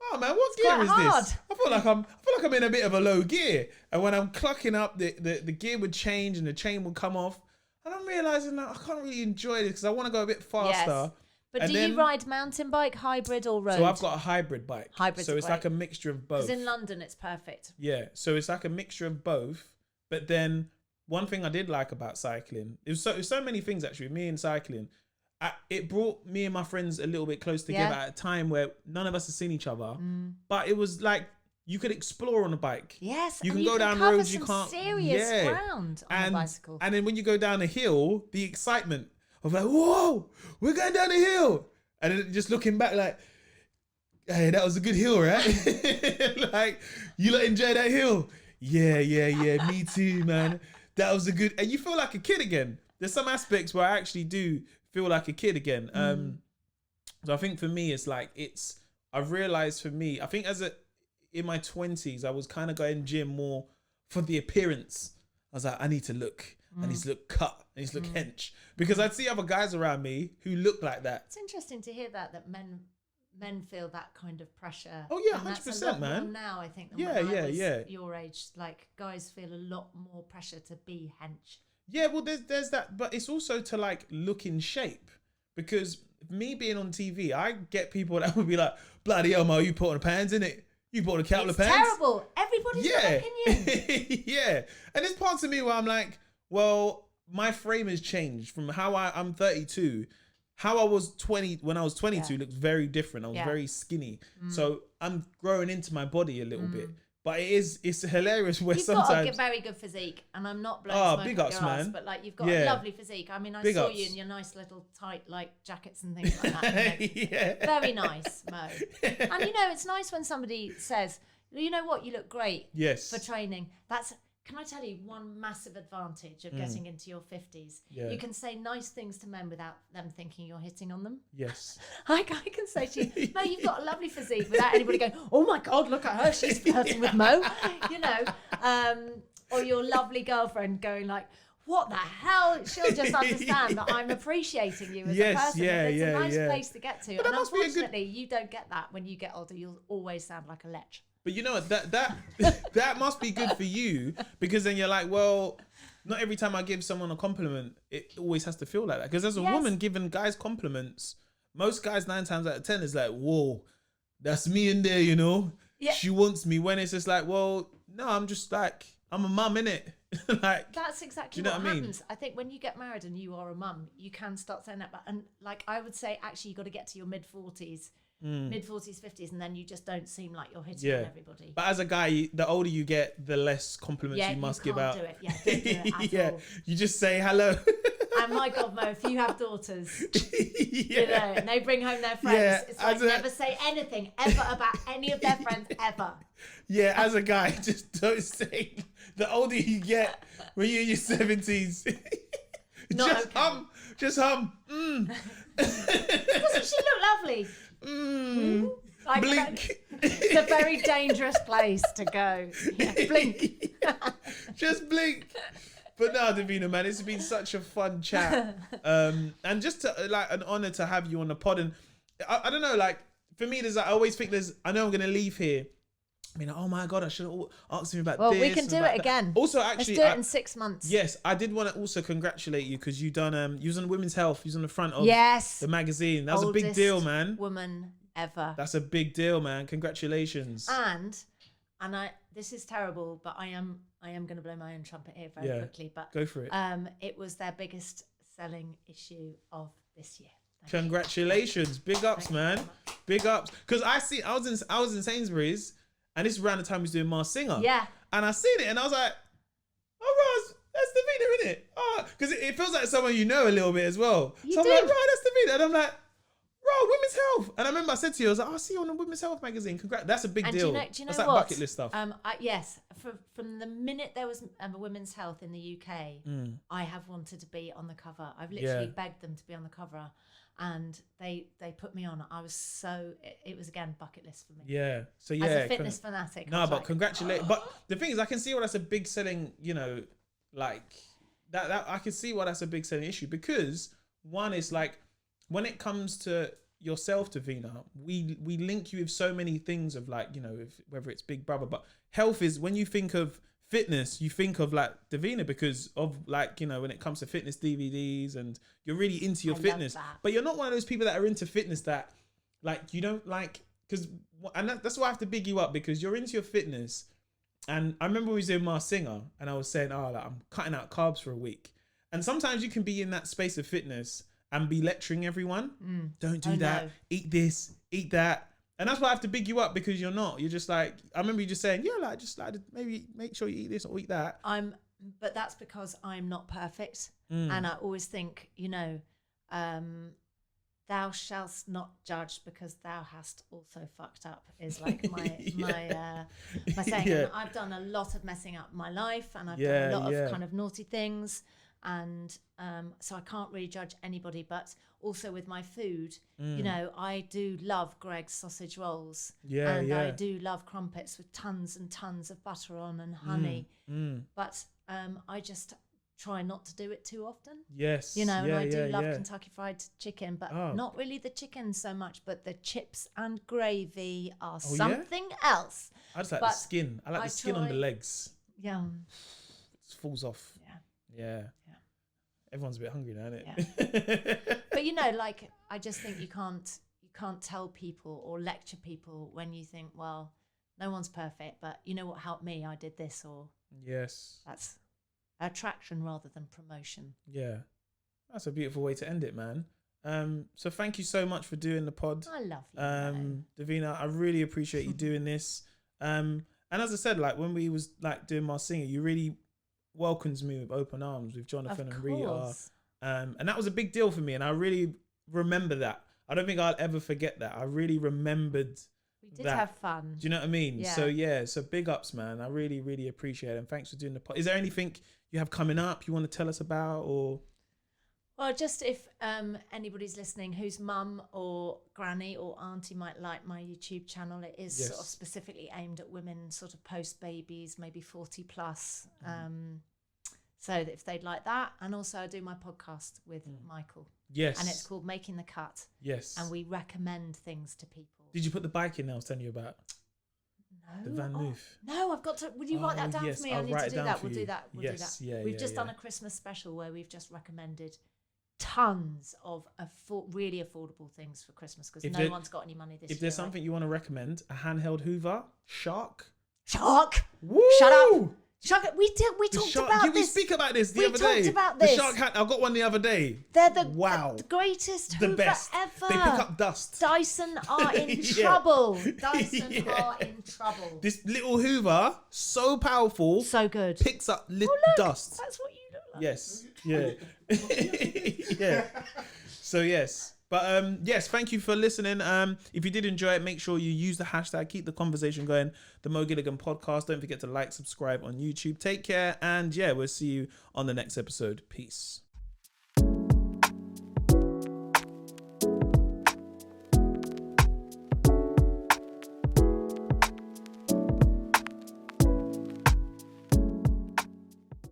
oh man, what gear is this? I feel like I'm in a bit of a low gear. And when I'm clucking up, the gear would change and the chain would come off. And I'm realizing that I can't really enjoy this because I want to go a bit faster. Yes. But you ride mountain bike, hybrid or road? So I've got a hybrid bike. So it's great. like a mixture of both. Because in London, it's perfect. Yeah. So it's like a mixture of both. But then one thing I did like about cycling, it was so many things actually, me and cycling. It brought me and my friends a little bit close together at a time where none of us had seen each other. But it was like, you could explore on a bike. Yes, you can go down roads you can't. Serious ground on a bicycle. And then when you go down a hill, the excitement of like, whoa, we're going down a hill, and then just looking back like, hey, that was a good hill, right? Like, you lot enjoy that hill? Yeah, me too, man. That was a good, and you feel like a kid again. There's some aspects where I actually do feel like a kid again. So I think for me, I've realized for me, I think in my 20s, I was kind of going gym more for the appearance. I was like, I need to look cut, I need to look hench, because I'd see other guys around me who look like that. It's interesting to hear that men feel that kind of pressure. Oh yeah, 100%, man. More now, I think, than when I was your age. Like, guys feel a lot more pressure to be hench. Yeah, well, there's that, but it's also to like look in shape, because me being on TV, I get people that would be like, bloody hell, Mo, you put on pants, innit? You bought a couple of pants. It's terrible. Everybody's got an opinion. Yeah. And there's parts of me where I'm like, well, my frame has changed from how I'm 32. How I was 20 when I was 22 looked very different. I was very skinny. So I'm growing into my body a little bit. But it's hilarious where sometimes... You've got a very good physique, and I'm not blowing smoke big up ups, your man. ass, but like, you've got a lovely physique. I mean, I saw you in your nice little tight like jackets and things like that. Very nice, Mo. And you know, it's nice when somebody says, you know what, you look great for training. Can I tell you one massive advantage of getting into your 50s? Yeah. You can say nice things to men without them thinking you're hitting on them. Yes. I can say to you, Mo, you've got a lovely physique, without anybody going, oh my God, look at her, she's flirting with Mo. You know, or your lovely girlfriend going like, what the hell? She'll just understand that I'm appreciating you as a person. It's a nice place to get to. And unfortunately, you don't get that when you get older. You'll always sound like a lech. But you know what, that must be good for you, because then you're like, well, not every time I give someone a compliment, it always has to feel like that. Because as a woman giving guys compliments, most guys 9 times out of 10 is like, whoa, that's me in there, you know? Yeah. She wants me. When it's just like, well, no, I'm just like, I'm a mum, innit? Like, that's exactly what happens. I think when you get married and you are a mum, you can start saying that. And like, I would say, actually, you got to get to your mid-40s. Mid-40s, 50s, and then you just don't seem like you're hitting on everybody. But as a guy, the older you get, the less compliments you must give out. Don't do it at all. You just say hello. And my God, Mo, if you have daughters, you know, and they bring home their friends, it's like never say anything ever about any of their friends ever. Yeah, as a guy, just don't say. The older you get, when you're in your 70s, just hum. Doesn't she look lovely? Like, blink. It's a very dangerous place to go. Yeah, blink. Just blink. But no, Davina, man, it's been such a fun chat. And just to, like, an honor to have you on the pod. And I don't know, like, for me, I always think I know I'm going to leave here I mean, oh my God, I should have asked him about Well, this. we can and do about it that. again. Also, actually, let's do it in 6 months. yes, I did want to also congratulate you because you was on Women's Health. You was on the front of Yes. the magazine. That was a big Oldest deal, man. Woman ever. That's a big deal, man. Congratulations. And this is terrible, but I am going to blow my own trumpet here very quickly. But go for it. It was their biggest selling issue of this year. Congratulations, big ups, man. Big ups. Because I was in Sainsbury's, and this is around the time he was doing Mars Singer. Yeah. And I seen it, and I was like, oh, Roz, that's Davina, innit? Oh, because it feels like someone you know a little bit as well. You so do. I'm like, right, that's Davina. And I'm like, bro, Women's Health. And I remember I said to you, I was like, I'll see you on the Women's Health magazine. Congrats. That's a big deal. Do you know That's what? like bucket list stuff. Yes. From the minute there was Women's Health in the UK, I have wanted to be on the cover. I've literally begged them to be on the cover, and they put me on. I was it was again bucket list for me. Yeah. So yeah. As a fitness fanatic. No, but congratulations. But the thing is, I can see why that's a big selling, like that I can see why that's a big selling issue, because one is like, when it comes to yourself, Davina, we link you with so many things of like, whether it's Big Brother, but health is, when you think of fitness, you think of like Davina because of like, when it comes to fitness DVDs, and you're really into your fitness, but you're not one of those people that are into fitness that like, you don't like, that's why I have to big you up, because you're into your fitness. And I remember we was doing Mars Singer, and I was saying, I'm cutting out carbs for a week. And sometimes you can be in that space of fitness and be lecturing everyone. Don't do that. No. Eat this, eat that. And that's why I have to big you up, because you're not. You're just like, I remember you just saying, just maybe make sure you eat this or eat that. But that's because I'm not perfect. And I always think, thou shalt not judge because thou hast also fucked up is like my saying. And I've done a lot of messing up my life, and I've done a lot of kind of naughty things. And so I can't really judge anybody, but also with my food, I do love Greg's sausage rolls, and I do love crumpets with tons and tons of butter on and honey, but I just try not to do it too often. Yes. And I do love Kentucky Fried Chicken, but not really the chicken so much, but the chips and gravy are something else. I just like the skin. I like the skin on the legs. Yeah. It falls off. Yeah. Everyone's a bit hungry now, isn't it? Yeah. But I just think you can't tell people or lecture people when you think, well, no one's perfect, but you know what helped me? I did this, or that's attraction rather than promotion. Yeah. That's a beautiful way to end it, man. So thank you so much for doing the pod. I love you. Davina, I really appreciate you doing this. And as I said, like when we was like doing my singer, you really welcomes me with open arms with Jonathan and Rita. And that was a big deal for me. And I really remember that. I don't think I'll ever forget that. I really remembered we did have fun. Do you know what I mean? Yeah. So big ups, man. I really, really appreciate it. And thanks for doing the pod. Is there anything you have coming up you want to tell us about, or? Well, just if anybody's listening whose mum or granny or auntie might like my YouTube channel, it is sort of specifically aimed at women sort of post babies, maybe 40 plus. So if they'd like that. And also I do my podcast with Michael. Yes. And it's called Making the Cut. Yes. And we recommend things to people. Did you put the bike in I was telling you about? No. The Van Moof. No, I've got to. Would you write that down for me? I need to do that. We'll do that. We'll do that. Yeah, we've just done a Christmas special where we've just recommended tons of really affordable things for Christmas, because no one's got any money this year. If there's something you want to recommend, a handheld Hoover, Shark. Woo! Shut up. Shark. We talked about this. We speak about this the other day. We talked about this. The Shark hat. I got one the other day. They're the greatest the Hoover best ever. They pick up dust. Dyson are in trouble. Dyson are in trouble. This little Hoover, so powerful, so good, picks up dust. That's what you look like. Yes. Yeah. Yeah. So yes. But yes, thank you for listening. If you did enjoy it, make sure you use the hashtag, keep the conversation going, the Mo Gilligan Podcast. Don't forget to like, subscribe on YouTube. Take care, and we'll see you on the next episode. Peace.